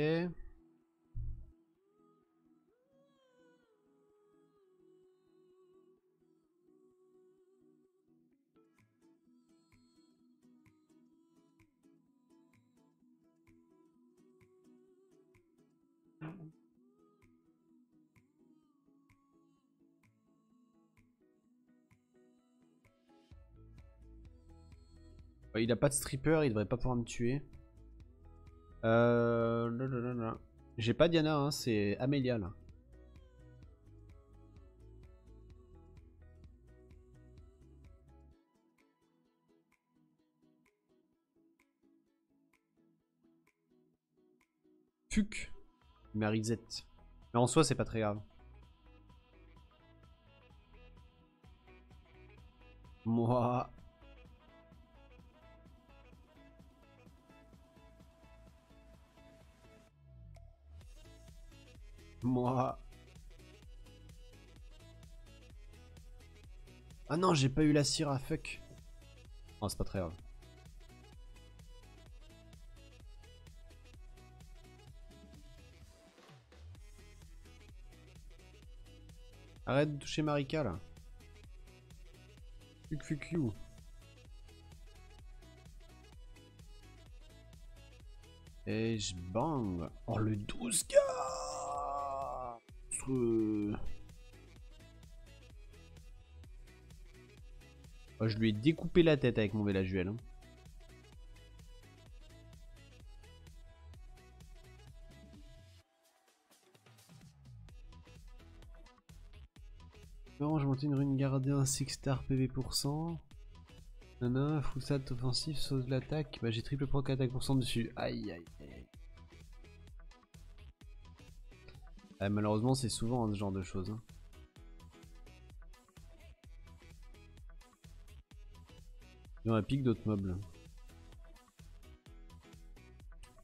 Speaker 2: Il a pas de stripper, il devrait pas pouvoir me tuer. J'ai pas Diana, hein, c'est Amelia là. Fuck. Marisette. Mais en soi, c'est pas très grave. Moi. Moi. Ah non, j'ai pas eu la Syrah, fuck. Oh, c'est pas très grave. Arrête de toucher Marika là. Fuck you. Et je bang. Oh le 12 gars. Oh, je lui ai découpé la tête avec mon Vélajuel. Hein. Non, je montais une rune gardien 6 star PV%. Nana, full stat offensif, sauce de l'attaque. Bah j'ai triple proc attaque % dessus. Aïe aïe aïe. Ah, malheureusement c'est souvent ce genre de choses. Hein. Dans la pique d'autres mobs là.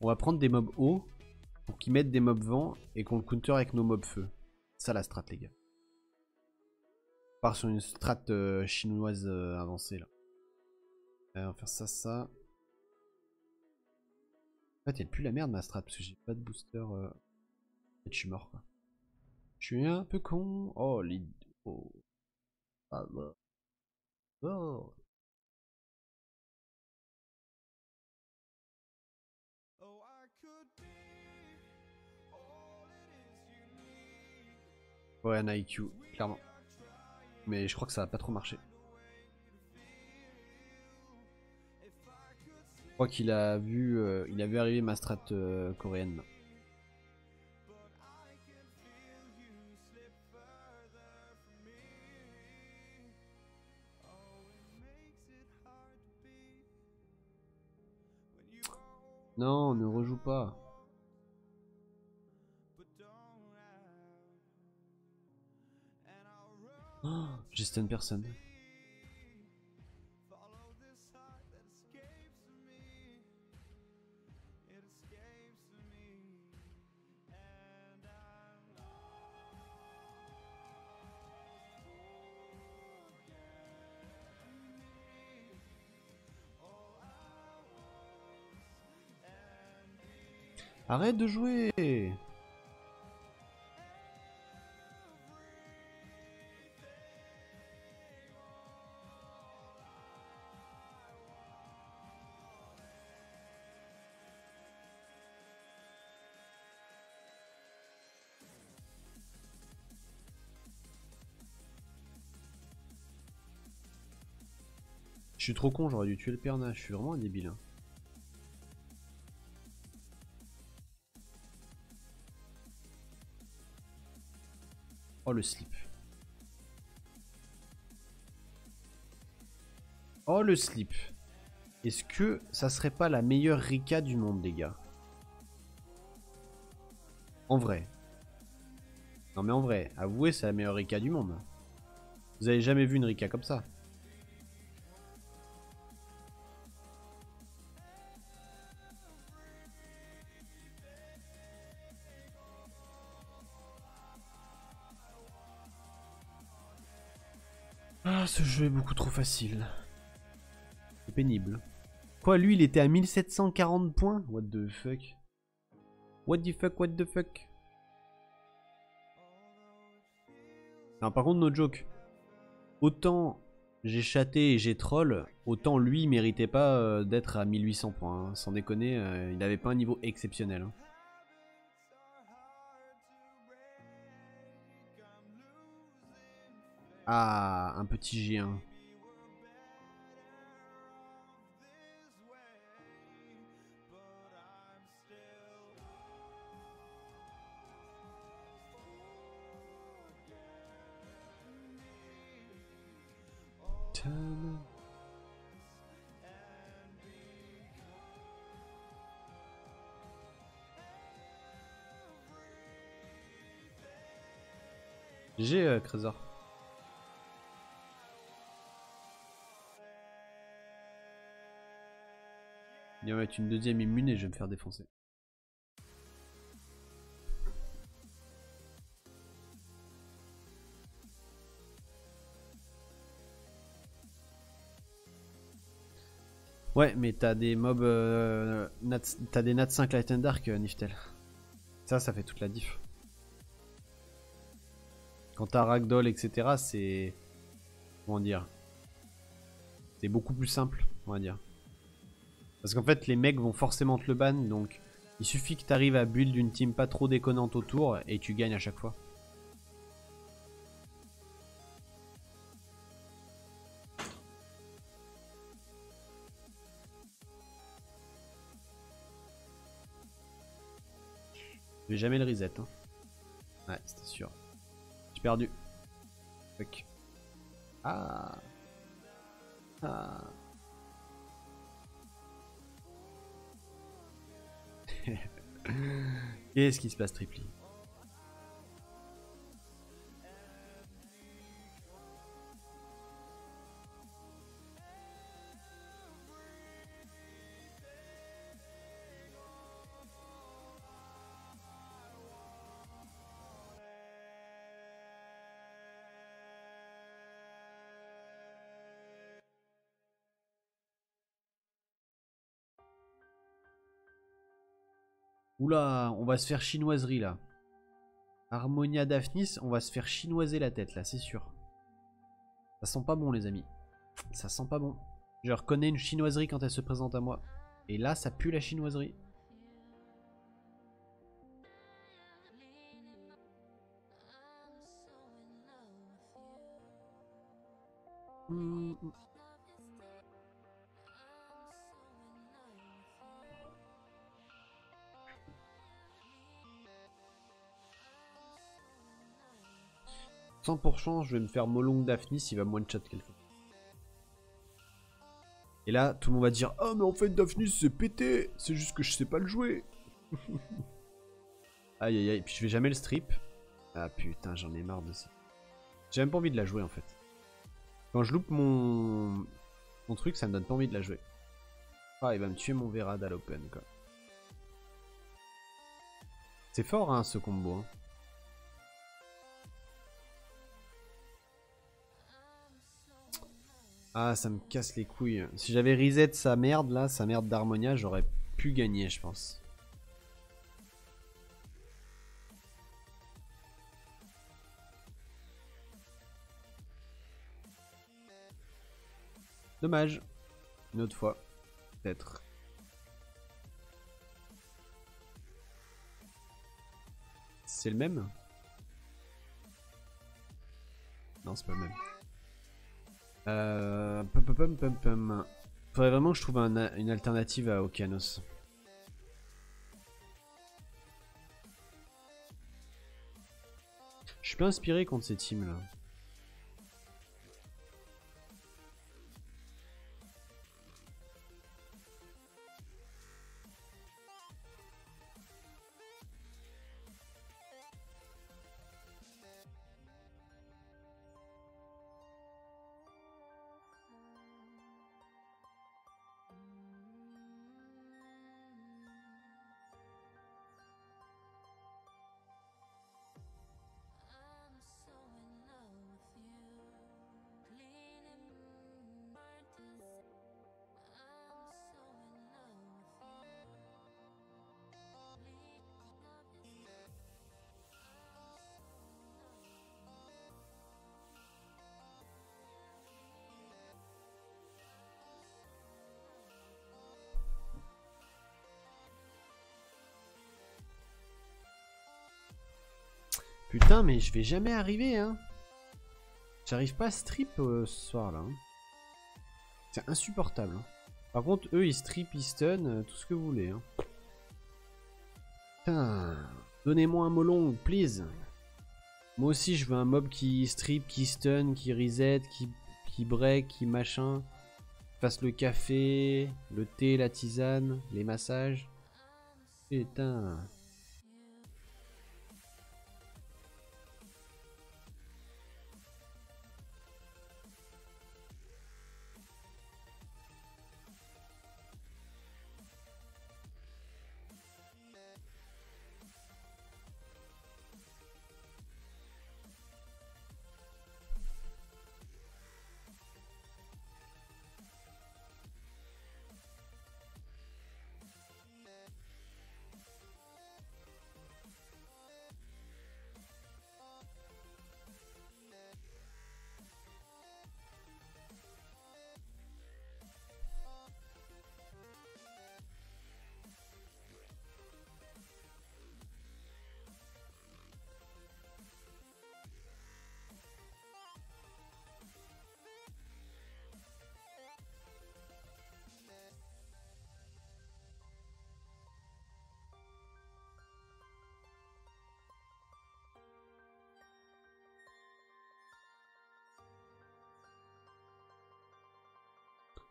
Speaker 2: On va prendre des mobs hauts pour qu'ils mettent des mobs vent et qu'on le counter avec nos mobs feu. Ça la strat les gars. On part sur une strat chinoise avancée là. On va faire ça, ça. En fait, elle pue la merde ma strat parce que j'ai pas de booster. Je suis mort quoi. Je suis un peu con. Oh, les. Oh. Ah bah. Oh. Ouais, un IQ, clairement. Mais je crois que ça va pas trop marcher. Je crois qu'il a vu, il a vu arriver ma strat coréenne. Là. Non, ne rejoue pas. Oh, j'ai stun personne. Arrête de jouer! Je suis trop con, j'aurais dû tuer le Perna, je suis vraiment un débile. Hein. Oh le slip. Oh le slip. Est-ce que ça serait pas la meilleure Rika du monde les gars? En vrai. Non mais en vrai, avouez c'est la meilleure Rika du monde. Vous avez jamais vu une Rika comme ça? Ah, ce jeu est beaucoup trop facile. C'est pénible. Quoi, lui, il était à 1740 points? What the fuck? What the fuck, what the fuck? Non, par contre, no joke. Autant j'ai chaté et j'ai troll, autant lui, il méritait pas d'être à 1800 points. Hein. Sans déconner, il n'avait pas un niveau exceptionnel. Hein. Ah, un petit G1. GG, Crésor. Il va mettre une deuxième immune et je vais me faire défoncer. Ouais, mais t'as des mobs. T'as des Nat 5 Light and Dark, Niftel. Ça fait toute la diff. Quand t'as Ragdoll, etc., c'est. Comment dire? C'est beaucoup plus simple, on va dire. Parce qu'en fait, les mecs vont forcément te le ban, donc Il suffit que t'arrives à build une team pas trop déconnante autour et tu gagnes à chaque fois. Je vais jamais le reset. Hein. Ouais, c'était sûr. J'ai perdu. Fuck. Ah. Ah. Qu'est-ce qui se passe, Tripli? Oula, on va se faire chinoiserie là. Harmonia Daphnis, on va se faire chinoiser la tête là, c'est sûr. Ça sent pas bon les amis. Ça sent pas bon. Je reconnais une chinoiserie quand elle se présente à moi. Et là, ça pue la chinoiserie. Mmh. 100%, je vais me faire Molong Daphnis, il va me one-shot quelqu'un. Et là, tout le monde va dire: ah, mais en fait, Daphnis, c'est pété. C'est juste que je sais pas le jouer. Aïe aïe aïe, puis je vais jamais le strip. Ah putain, j'en ai marre de ça. J'ai même pas envie de la jouer en fait. Quand je loupe mon truc, ça me donne pas envie de la jouer. Ah, il va me tuer mon Verad à l'open quoi. C'est fort hein, ce combo. Hein. Ah, ça me casse les couilles. Si j'avais reset sa merde là, sa merde d'Harmonia, j'aurais pu gagner, je pense. Dommage. Une autre fois. Peut-être. C'est le même? Non, c'est pas le même. Faudrait vraiment que je trouve une alternative à Okeanos. Je suis pas inspiré contre ces teams là. Putain, mais je vais jamais arriver, hein. J'arrive pas à strip ce soir, là. Hein. C'est insupportable. Hein. Par contre, eux, ils strip, ils stun, tout ce que vous voulez. Hein. Putain. Donnez-moi un molong, please. Moi aussi, je veux un mob qui strip, qui stun, qui reset, qui break, qui machin. Fasse le café, le thé, la tisane, les massages. Putain.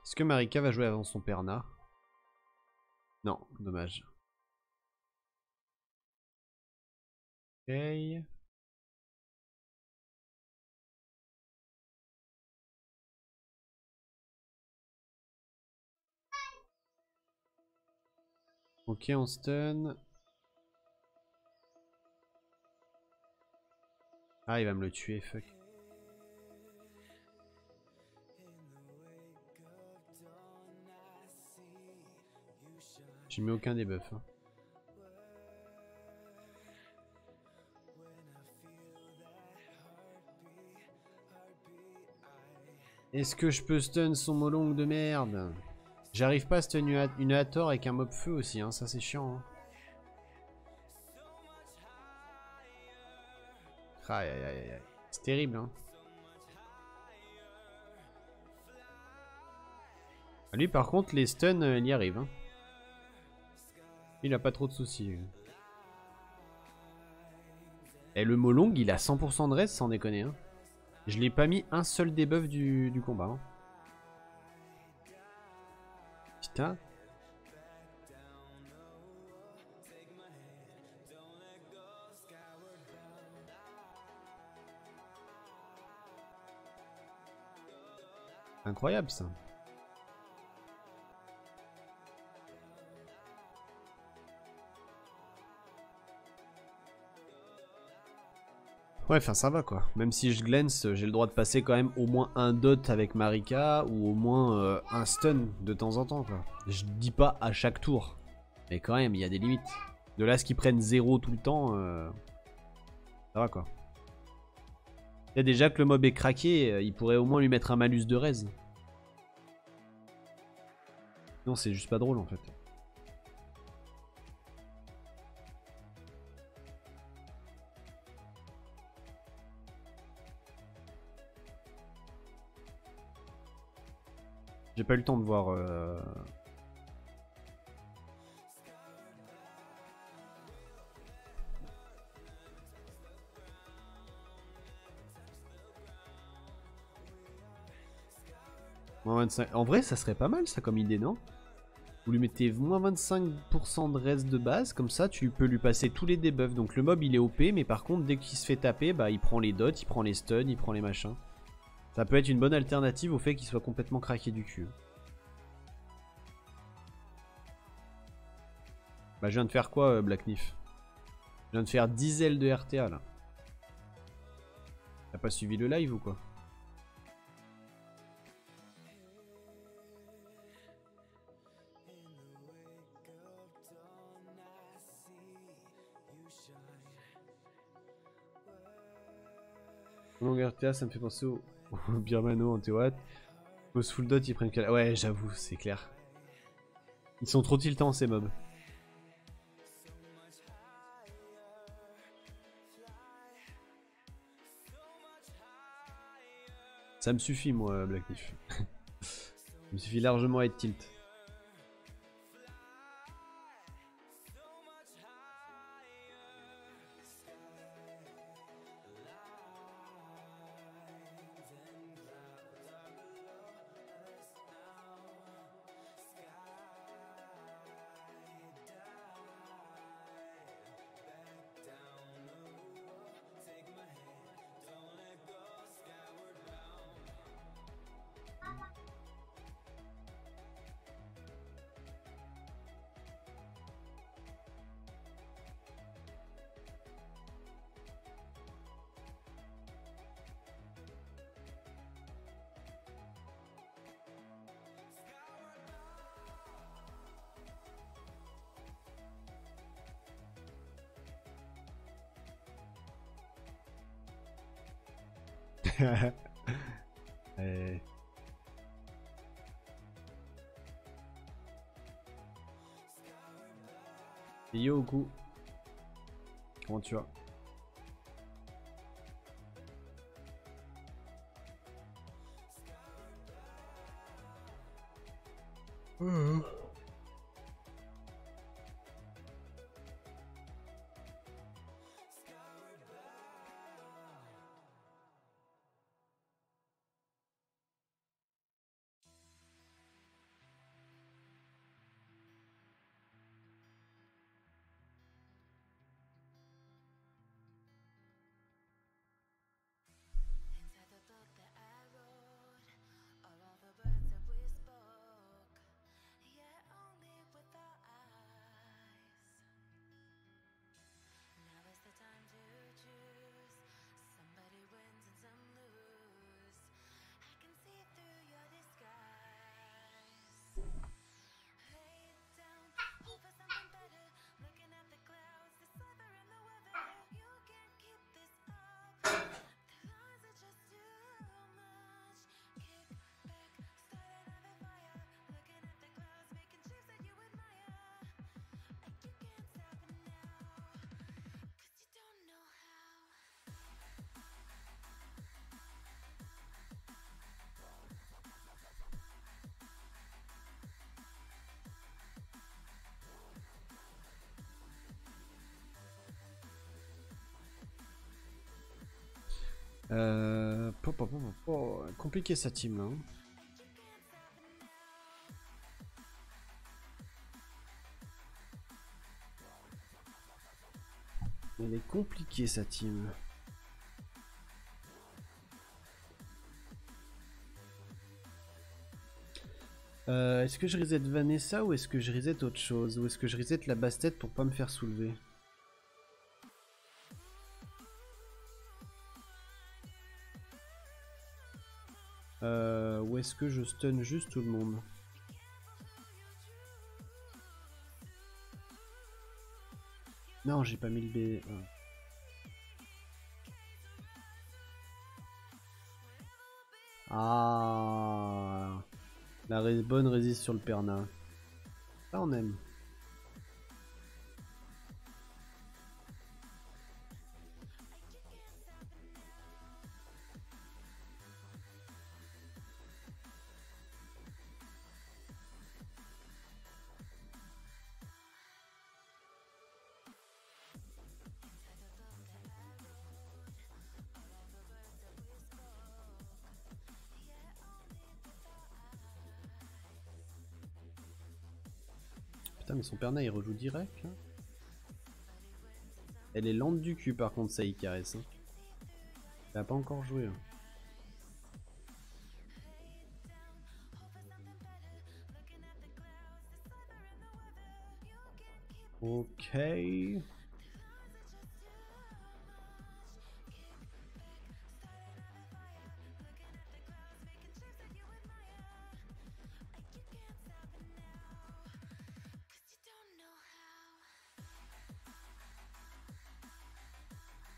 Speaker 2: Est-ce que Marika va jouer avant son Perna? Non, dommage. Ok. Ok, on stun. Ah, il va me le tuer, fuck. J'ai mis aucun debuff. Hein. Est-ce que je peux stun son molong de merde? J'arrive pas à stun une Hathor avec un mob feu aussi, hein. Ça c'est chiant. Hein. Aïe aïe aïe aïe. C'est terrible. Hein. Lui par contre les stuns il y arrive. Hein. Il a pas trop de soucis. Et le molong il a 100% de reste sans déconner. Hein. Je l'ai pas mis un seul debuff du combat. Hein. Putain. Incroyable ça. Ouais, enfin ça va quoi. Même si je glance, j'ai le droit de passer quand même au moins un dot avec Marika ou au moins un stun de temps en temps quoi. Je dis pas à chaque tour, mais quand même il y a des limites. De là à ce qu'ils prennent 0 tout le temps, ça va quoi. Il y a déjà que le mob est craqué, il pourrait au moins lui mettre un malus de raise. Non, c'est juste pas drôle en fait. J'ai pas eu le temps de voir. Moins 25. En vrai, ça serait pas mal ça comme idée, non? Vous lui mettez moins 25% de reste de base, comme ça tu peux lui passer tous les debuffs. Donc le mob il est OP, mais par contre dès qu'il se fait taper, bah il prend les dots, il prend les stuns, il prend les machins. Ça peut être une bonne alternative au fait qu'il soit complètement craqué du cul. Bah je viens de faire quoi Black Nif? Je viens de faire 10 ailes de RTA là. T'as pas suivi le live ou quoi? Long RTA ça me fait penser au Birmano en Théoat. Pose full dot ils prennent que... Ouais j'avoue c'est clair. Ils sont trop tiltants ces mobs. Ça me suffit moi Black Nif. Ça me suffit largement à être tilt. Et... Yo Goku, comment tu vas? Compliqué sa team là. Hein. Elle est compliquée sa team. Est-ce que je reset Vanessa ou est-ce que je reset autre chose? Ou est-ce que je reset la basse-tête pour pas me faire soulever? Ou est-ce que je stun juste tout le monde? Non, j'ai pas mis le B. Ah, la bonne résiste sur le Perna. Ça on aime. Putain mais son Perna il rejoue direct là. Elle est lente du cul par contre ça y caresse. Hein. Elle a pas encore joué. Hein. Ok.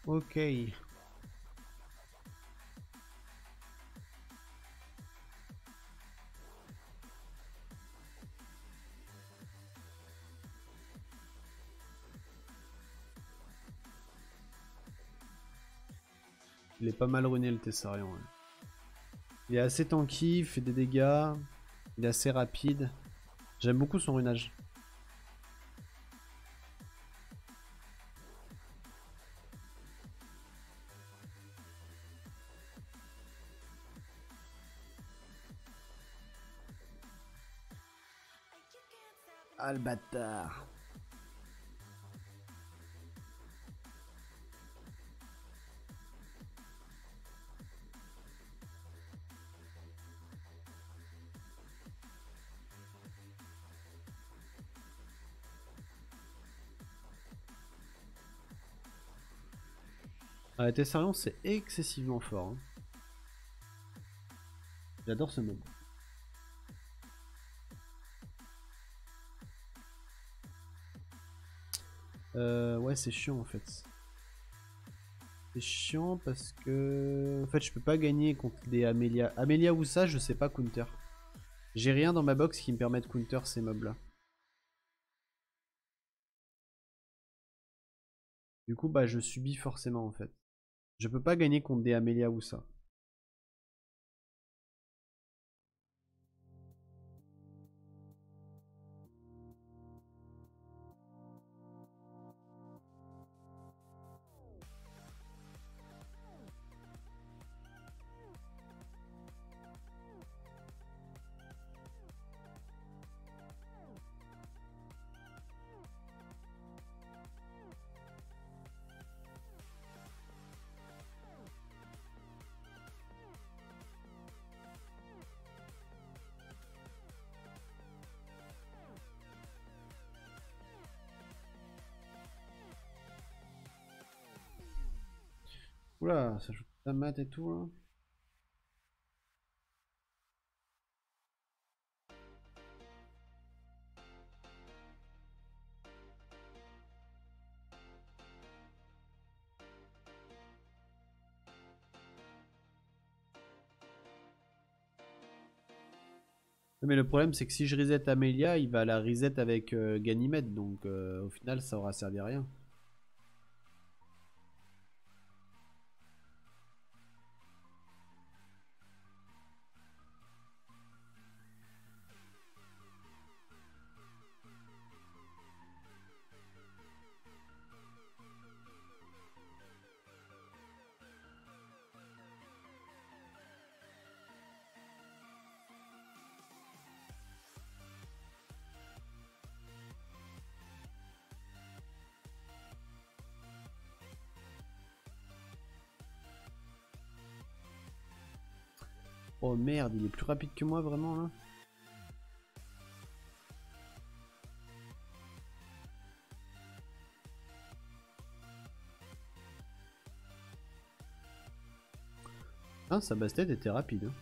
Speaker 2: Ok. Il est pas mal runé le Tessarion. Ouais. Il est assez tanky, il fait des dégâts. Il est assez rapide. J'aime beaucoup son runage. Ah le bâtard. Ah, Tessarion c'est excessivement fort. Hein. J'adore ce mob. Ouais c'est chiant en fait. C'est chiant parce que... En fait je peux pas gagner contre des Amelia. Amelia ou ça je sais pas counter. J'ai rien dans ma box qui me permet de counter ces mobs là. Du coup bah je subis forcément en fait. Je peux pas gagner contre des Amelia ou ça. Oula, ça joue la mat et tout là. Mais le problème c'est que si je reset Amelia, il va la reset avec Ganymede, donc au final ça aura servi à rien. Oh merde, il est plus rapide que moi vraiment là. Ah, sa bastet était rapide. Hein.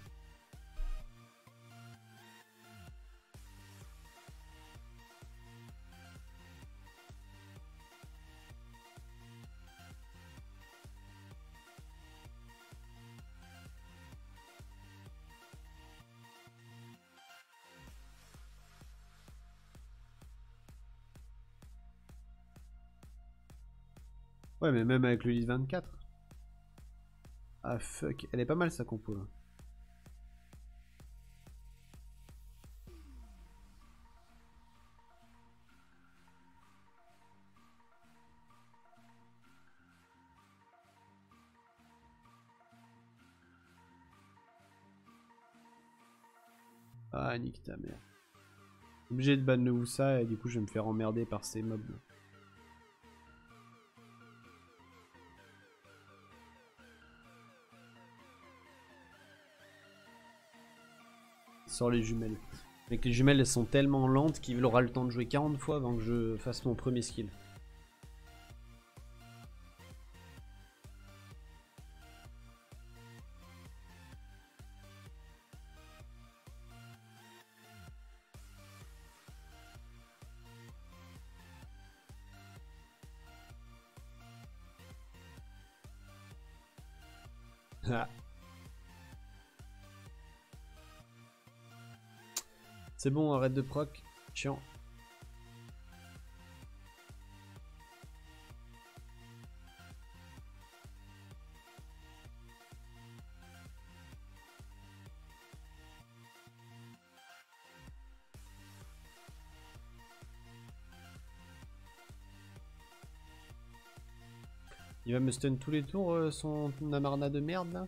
Speaker 2: Ouais, mais même avec le lit 24. Ah fuck, elle est pas mal sa compo là. Ah, nique ta mère. Obligé de ban le Wusa et du coup je vais me faire emmerder par ces mobs. Sors les jumelles. Avec les jumelles elles sont tellement lentes qu'il aura le temps de jouer 40 fois avant que je fasse mon premier skill. C'est bon, arrête de proc. Chiant. Il va me stun tous les tours, son Amarna de merde là.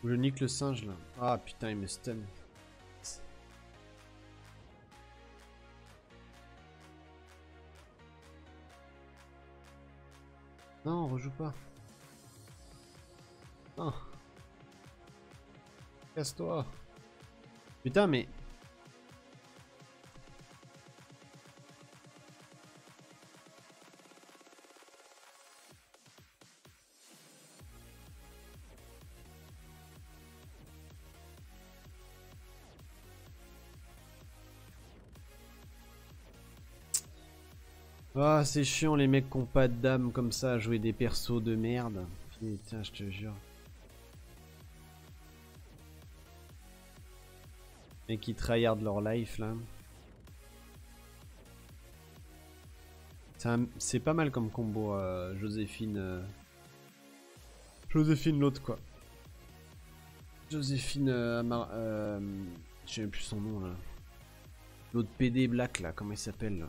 Speaker 2: Je nique le singe là. Ah putain, il me stun. Non, rejoue pas. Non. Casse-toi. Putain, mais... Ah, c'est chiant les mecs qui ont pas de dame comme ça à jouer des persos de merde. Putain, je te jure. Et qui tryhard leur life là. C'est pas mal comme combo, Joséphine. Joséphine l'autre quoi. Joséphine je sais même plus son nom là. L'autre PD Black là, comment il s'appelle là?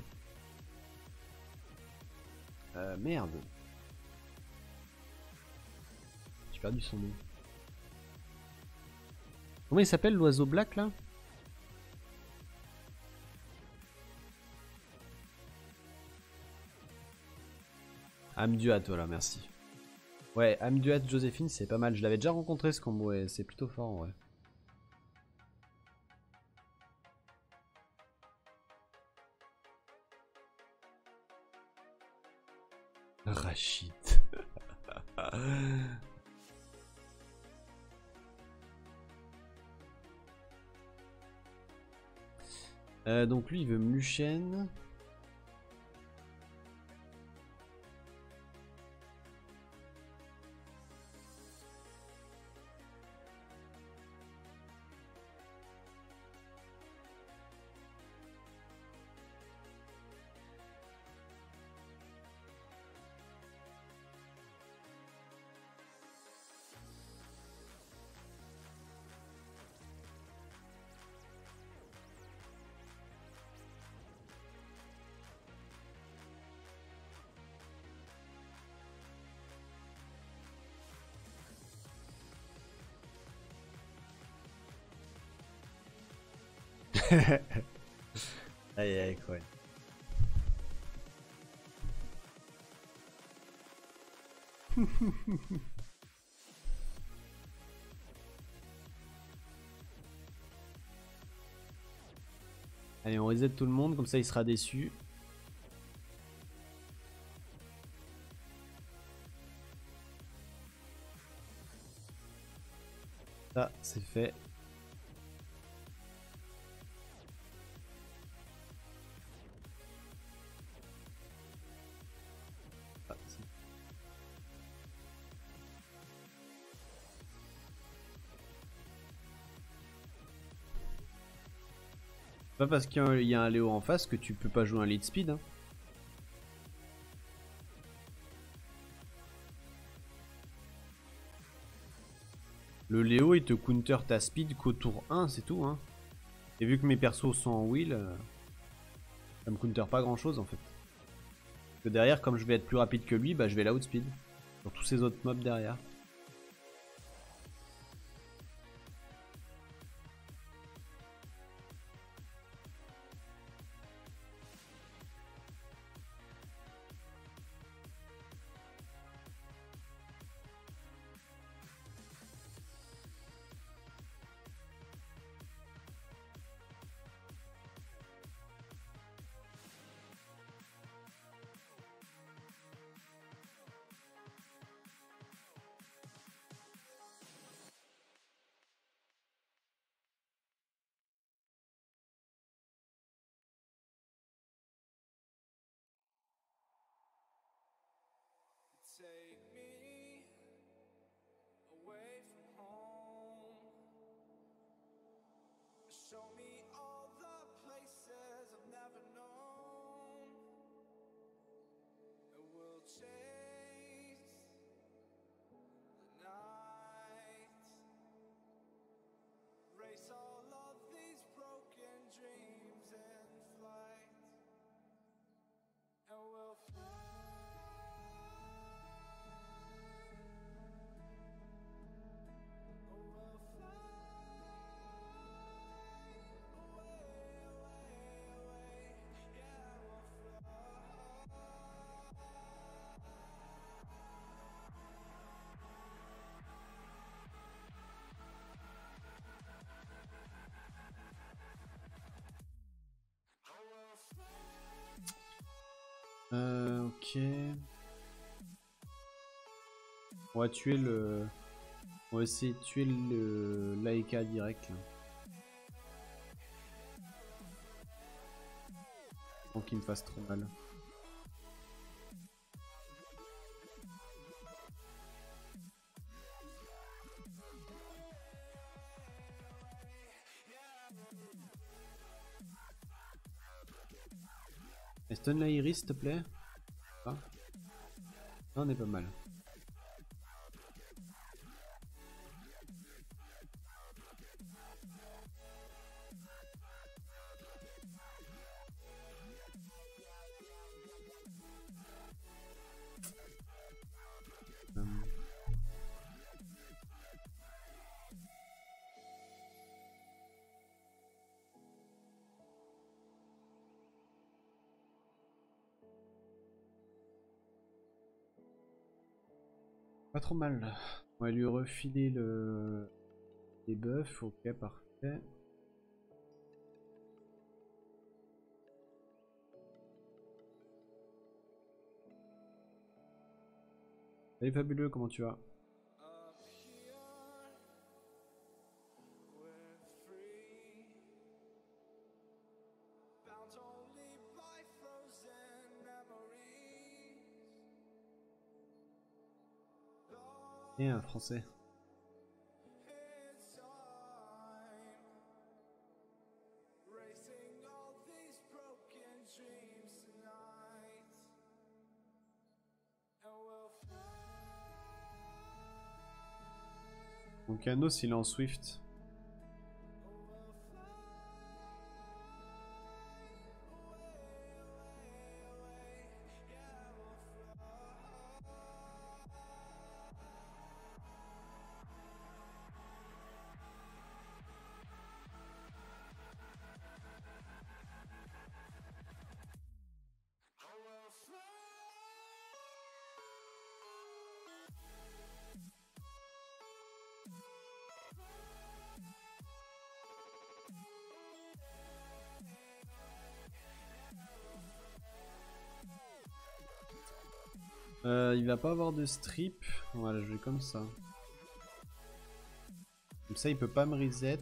Speaker 2: Merde. J'ai perdu son nom. Comment il s'appelle l'oiseau Black là? Amduat, voilà, merci. Ouais, Amduat Joséphine, c'est pas mal. Je l'avais déjà rencontré ce combo et c'est plutôt fort en vrai.
Speaker 1: Rachid. Donc lui il veut Mluchen. Aïe aïe quoi. Allez, on reset tout le monde, comme ça il sera déçu. Ça, c'est fait. Ah, pas parce qu'il y a un Léo en face que tu peux pas jouer un lead speed. Hein. Le Léo il te counter ta speed qu'au tour 1, c'est tout. Hein. Et vu que mes persos sont en wheel, ça me counter pas grand chose en fait. Parce que derrière, comme je vais être plus rapide que lui, bah je vais la outspeed. Sur tous ces autres mobs derrière.
Speaker 3: Take me away from home. Show me all the places I've never known. And we'll chase the night. Race all of these broken dreams in flight. And we'll fly.
Speaker 2: Ok. On va tuer le... On va essayer de tuer le Laika direct là. Sans qu'il me fasse trop mal. Stun la Iris s'il te plaît. Ah. On est pas mal. Pas trop mal. On va lui refiler les buffs. Ok, parfait. Salut Fabuleux, comment tu vas? Et un français. Donc Anos il est en Swift. Il va pas avoir de strip. Voilà, je vais comme ça. Comme ça, il peut pas me reset.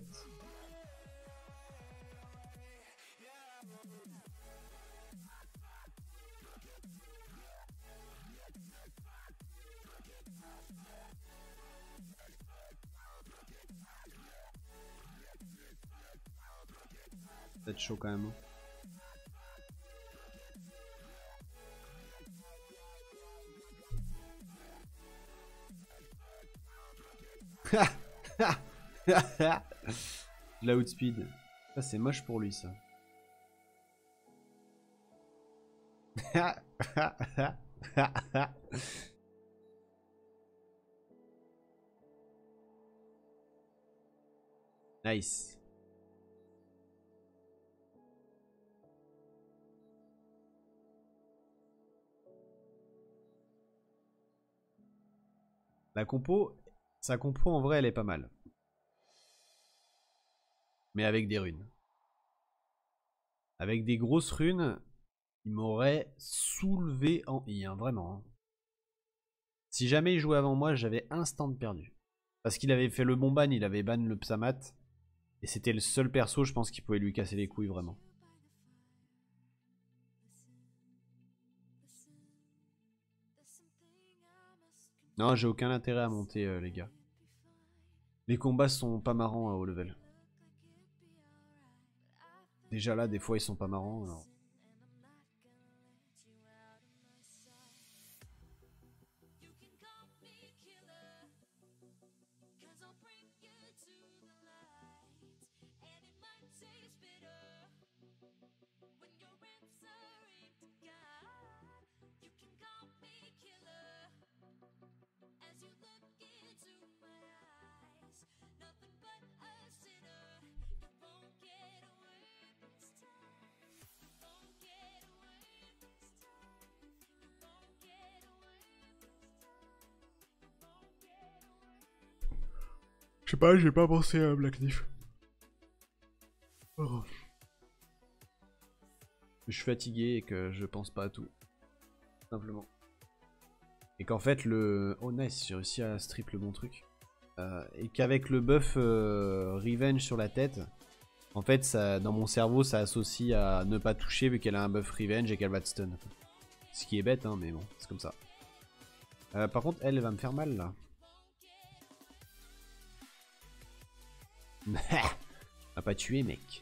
Speaker 2: C'est chaud quand même. L'outspeed. Ça c'est moche pour lui ça. Nice. La compo, sa compo en vrai elle est pas mal. Mais avec des runes. Avec des grosses runes, il m'aurait soulevé en I, hein, vraiment. Hein. Si jamais il jouait avant moi, j'avais instant perdu. Parce qu'il avait fait le bon ban, il avait ban le Psamat. Et c'était le seul perso, je pense, qui pouvait lui casser les couilles vraiment. Non, j'ai aucun intérêt à monter, les gars. Les combats sont pas marrants à haut level. Déjà là, des fois, ils sont pas marrants. Alors. Je sais pas, j'ai pas pensé à Black Leaf. Oh. Je suis fatigué et que je pense pas à tout. Simplement. Et qu'en fait le... Oh nice, j'ai réussi à strip le bon truc. Et qu'avec le buff Revenge sur la tête, en fait ça, dans mon cerveau ça associe à ne pas toucher vu qu'elle a un buff Revenge et qu'elle va te stun. Ce qui est bête hein, mais bon, c'est comme ça. Par contre elle va me faire mal là. M'a pas tué mec.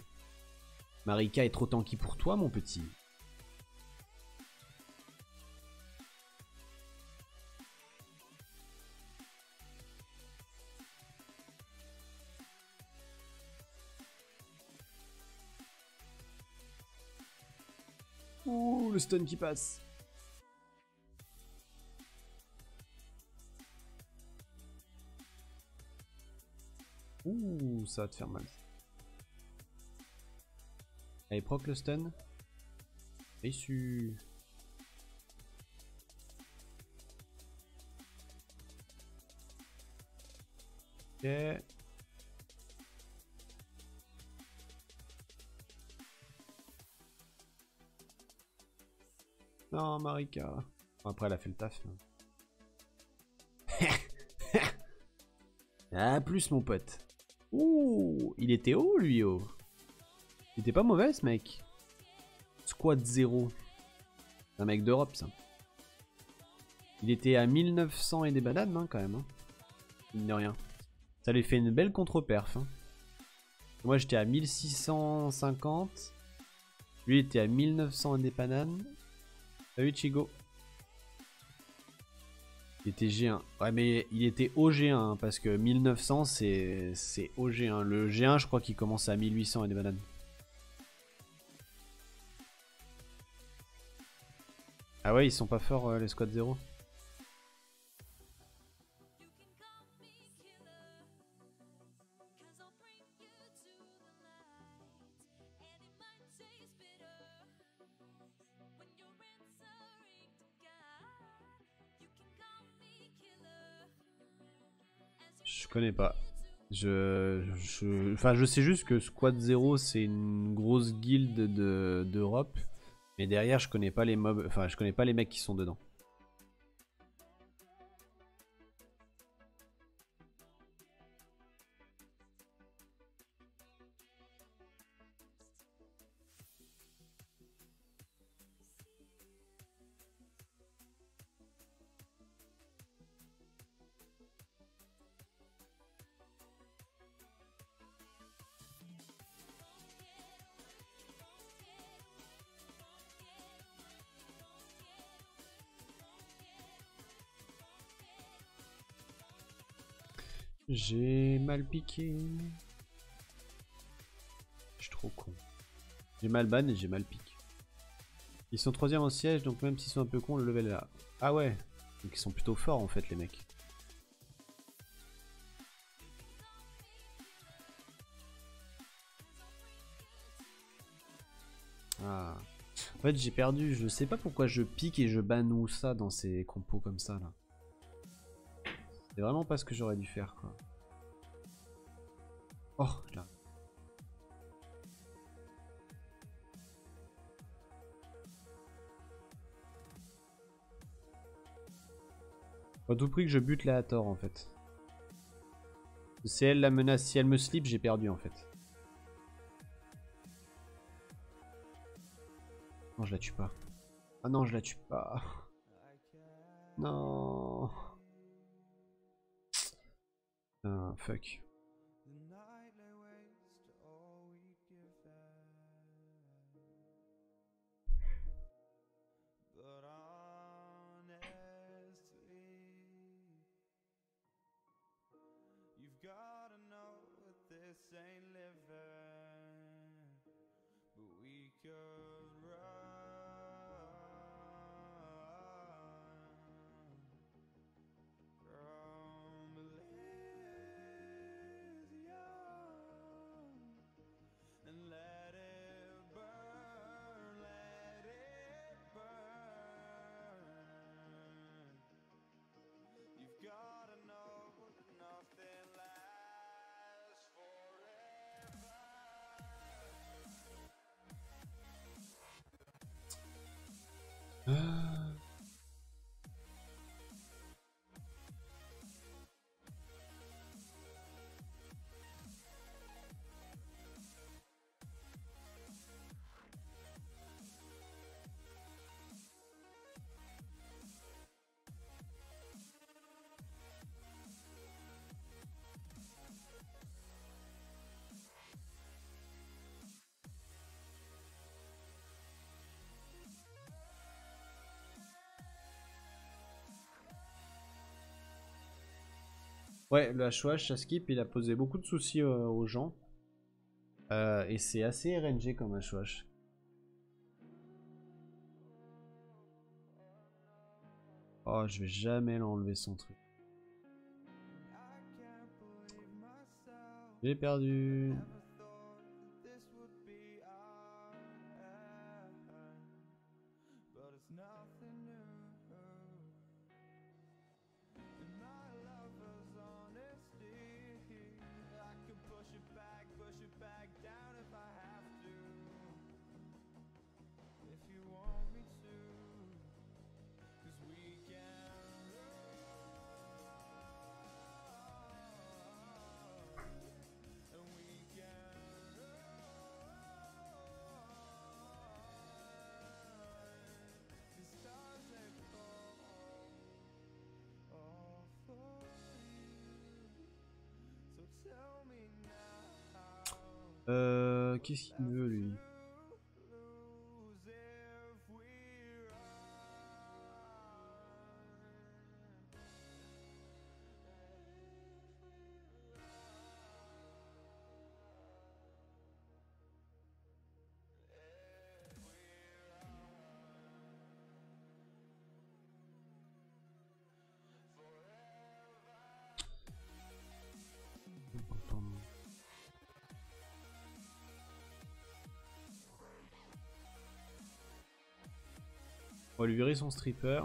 Speaker 2: Marika est trop tanky pour toi mon petit. Ouh le stun qui passe. Ouh ça va te faire mal. Allez, proc le stun. Issu. Ok. Non, Marika. Après, elle a fait le taf. Ah, plus mon pote. Ouh, il était haut lui, oh. Il était pas mauvais ce mec. Squad 0. C'est un mec d'Europe ça. Il était à 1900 et des bananes hein, quand même. Hein. Mine de rien. Ça lui fait une belle contre-perf. Hein. Moi j'étais à 1650. Lui il était à 1900 et des bananes. Salut Chigo. Il était G1. Ouais mais il était au G1 hein, parce que 1900 c'est au G1. Le G1 je crois qu'il commence à 1800 et des bananes. Ah ouais ils sont pas forts les squad 0. Je connais pas. Enfin, je sais juste que Squad 0 c'est une grosse guilde d'Europe. Mais derrière, je connais pas les mobs. Enfin, je connais pas les mecs qui sont dedans. J'ai mal piqué. Je suis trop con. J'ai mal ban et j'ai mal piqué. Ils sont 3ème au siège, donc même s'ils sont un peu cons, le level est là. Ah ouais. Donc ils sont plutôt forts en fait les mecs. Ah. En fait j'ai perdu, je sais pas pourquoi je pique et je ban ou ça dans ces compos comme ça là. C'est vraiment pas ce que j'aurais dû faire quoi. Oh là. À tout prix que je bute la Hathor en fait. C'est elle la menace, si elle me slip j'ai perdu en fait. Non je la tue pas. Ah non je la tue pas. Non. Ah fuck. Ouais, le HOH, ça skip, il a posé beaucoup de soucis aux gens. Et c'est assez RNG comme HOH. Oh, je vais jamais l'enlever son truc. J'ai perdu. Qu'est-ce qu'il veut lui? On va lui virer son stripper.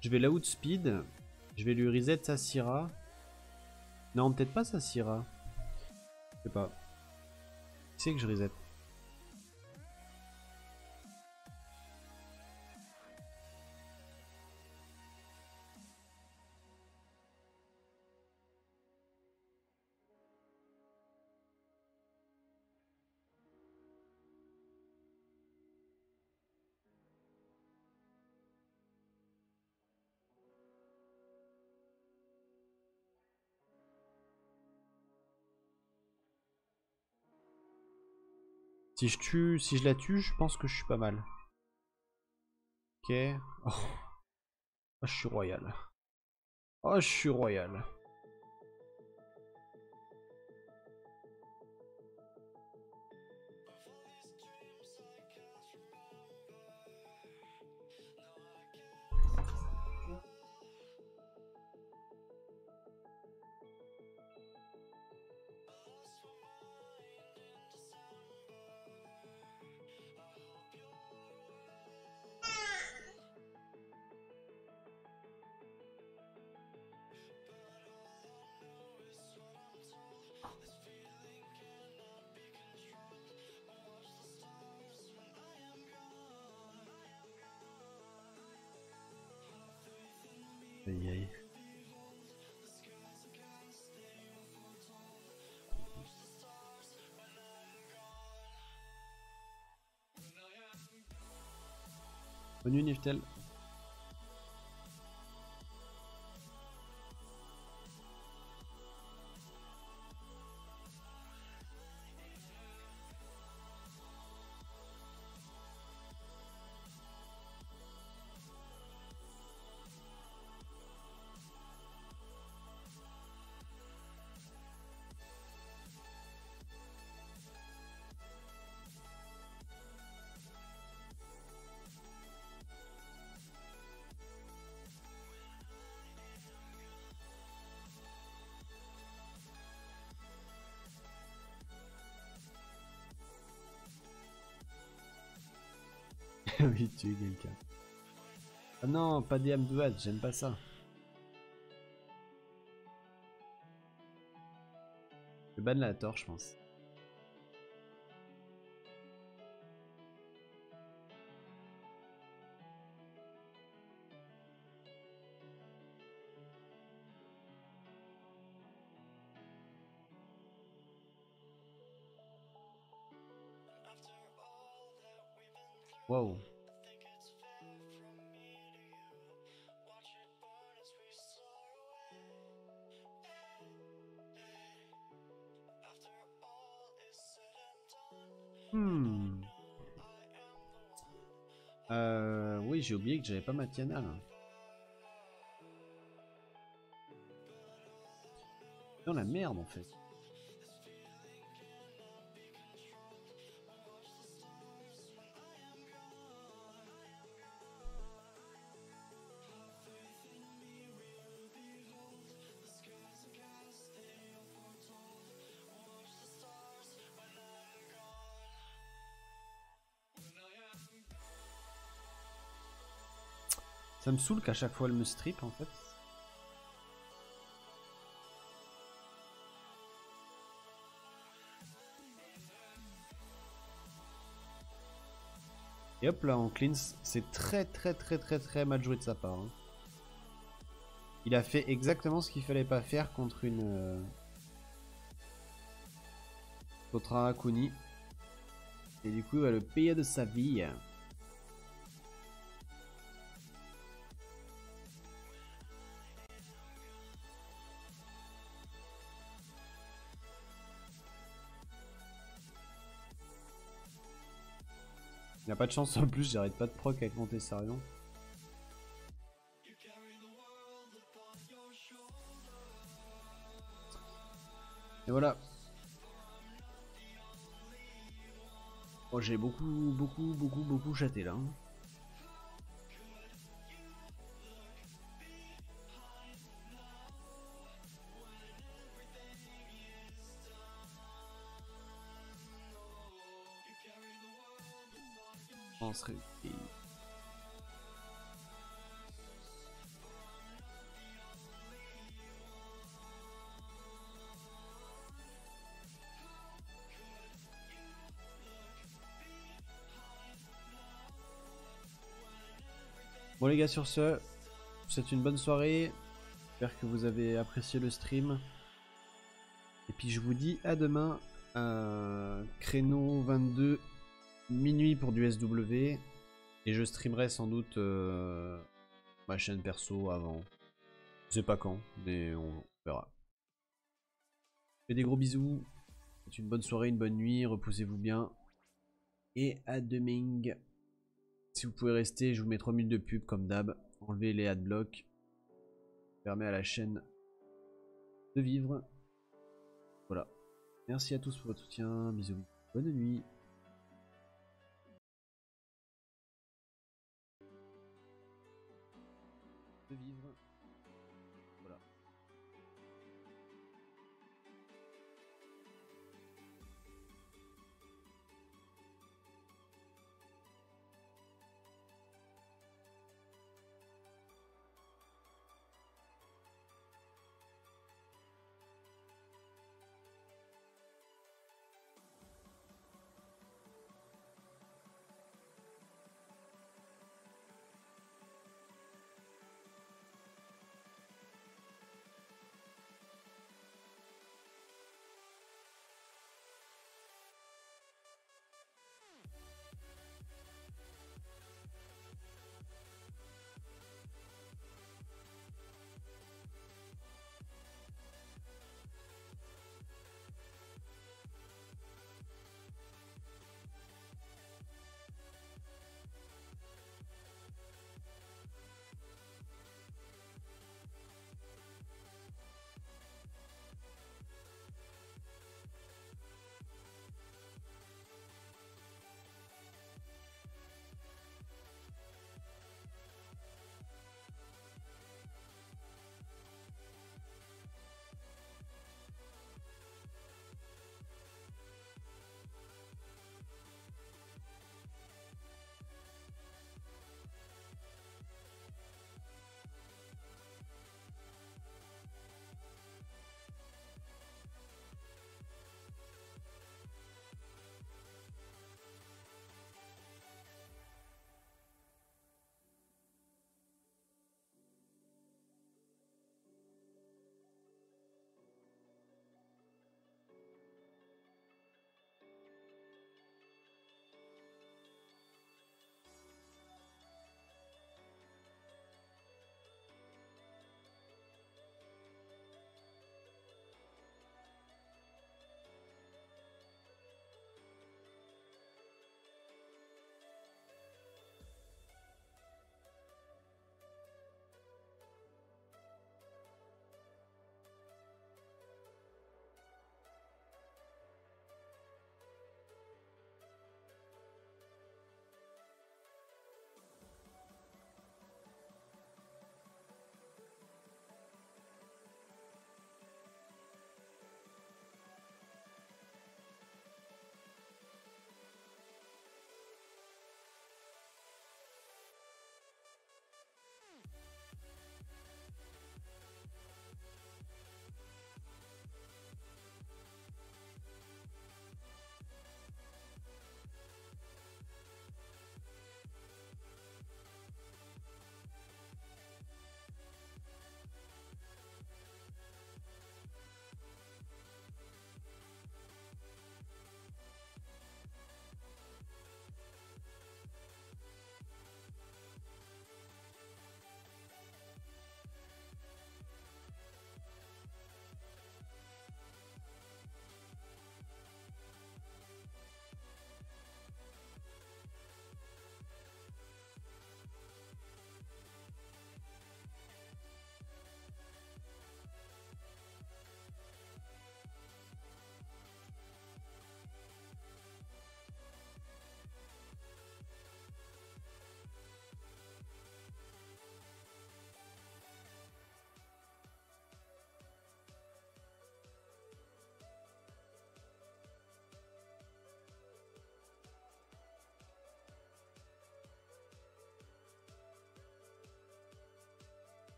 Speaker 2: Je vais la outspeed. Je vais lui reset sa Syrah. Non, peut-être pas sa Syrah. Je sais pas. Qui c'est que je reset? Si je la tue, je pense que je suis pas mal. Ok. Oh, oh, je suis royal. Oh, je suis royal. Aïe aïe. Bonne nuit Niftel. Oui, tu es quelqu'un. Ah non, pas des Amdouad, j'aime pas ça. Je banne la torche, je pense. Wow. Hmm. Oui, j'ai oublié que j'avais pas ma Tiana là. Dans la merde en fait. Ça me saoule qu'à chaque fois elle me strip en fait. Et hop là on cleanse. C'est très mal joué de sa part. Hein. Il a fait exactement ce qu'il fallait pas faire contre une... contre un Hakuni. Et du coup, il va le payer de sa vie. Il a pas de chance en plus, j'arrête pas de proc avec mon Tessarion. Et voilà. Oh, j'ai beaucoup chaté là. Hein. On serait... Bon les gars, sur ce, je vous souhaite une bonne soirée. J'espère que vous avez apprécié le stream. Et puis je vous dis à demain. Créneau 22 minuit pour du SW. Et je streamerai sans doute ma chaîne perso avant. Je sais pas quand, mais on verra. Je fais des gros bisous. Faites une bonne soirée, une bonne nuit. Reposez-vous bien. Et à demain. Si vous pouvez rester, je vous mets 3 minutes de pub comme d'hab. Enlevez les adblocks. Permet à la chaîne de vivre. Voilà. Merci à tous pour votre soutien. Bisous. Bonne nuit.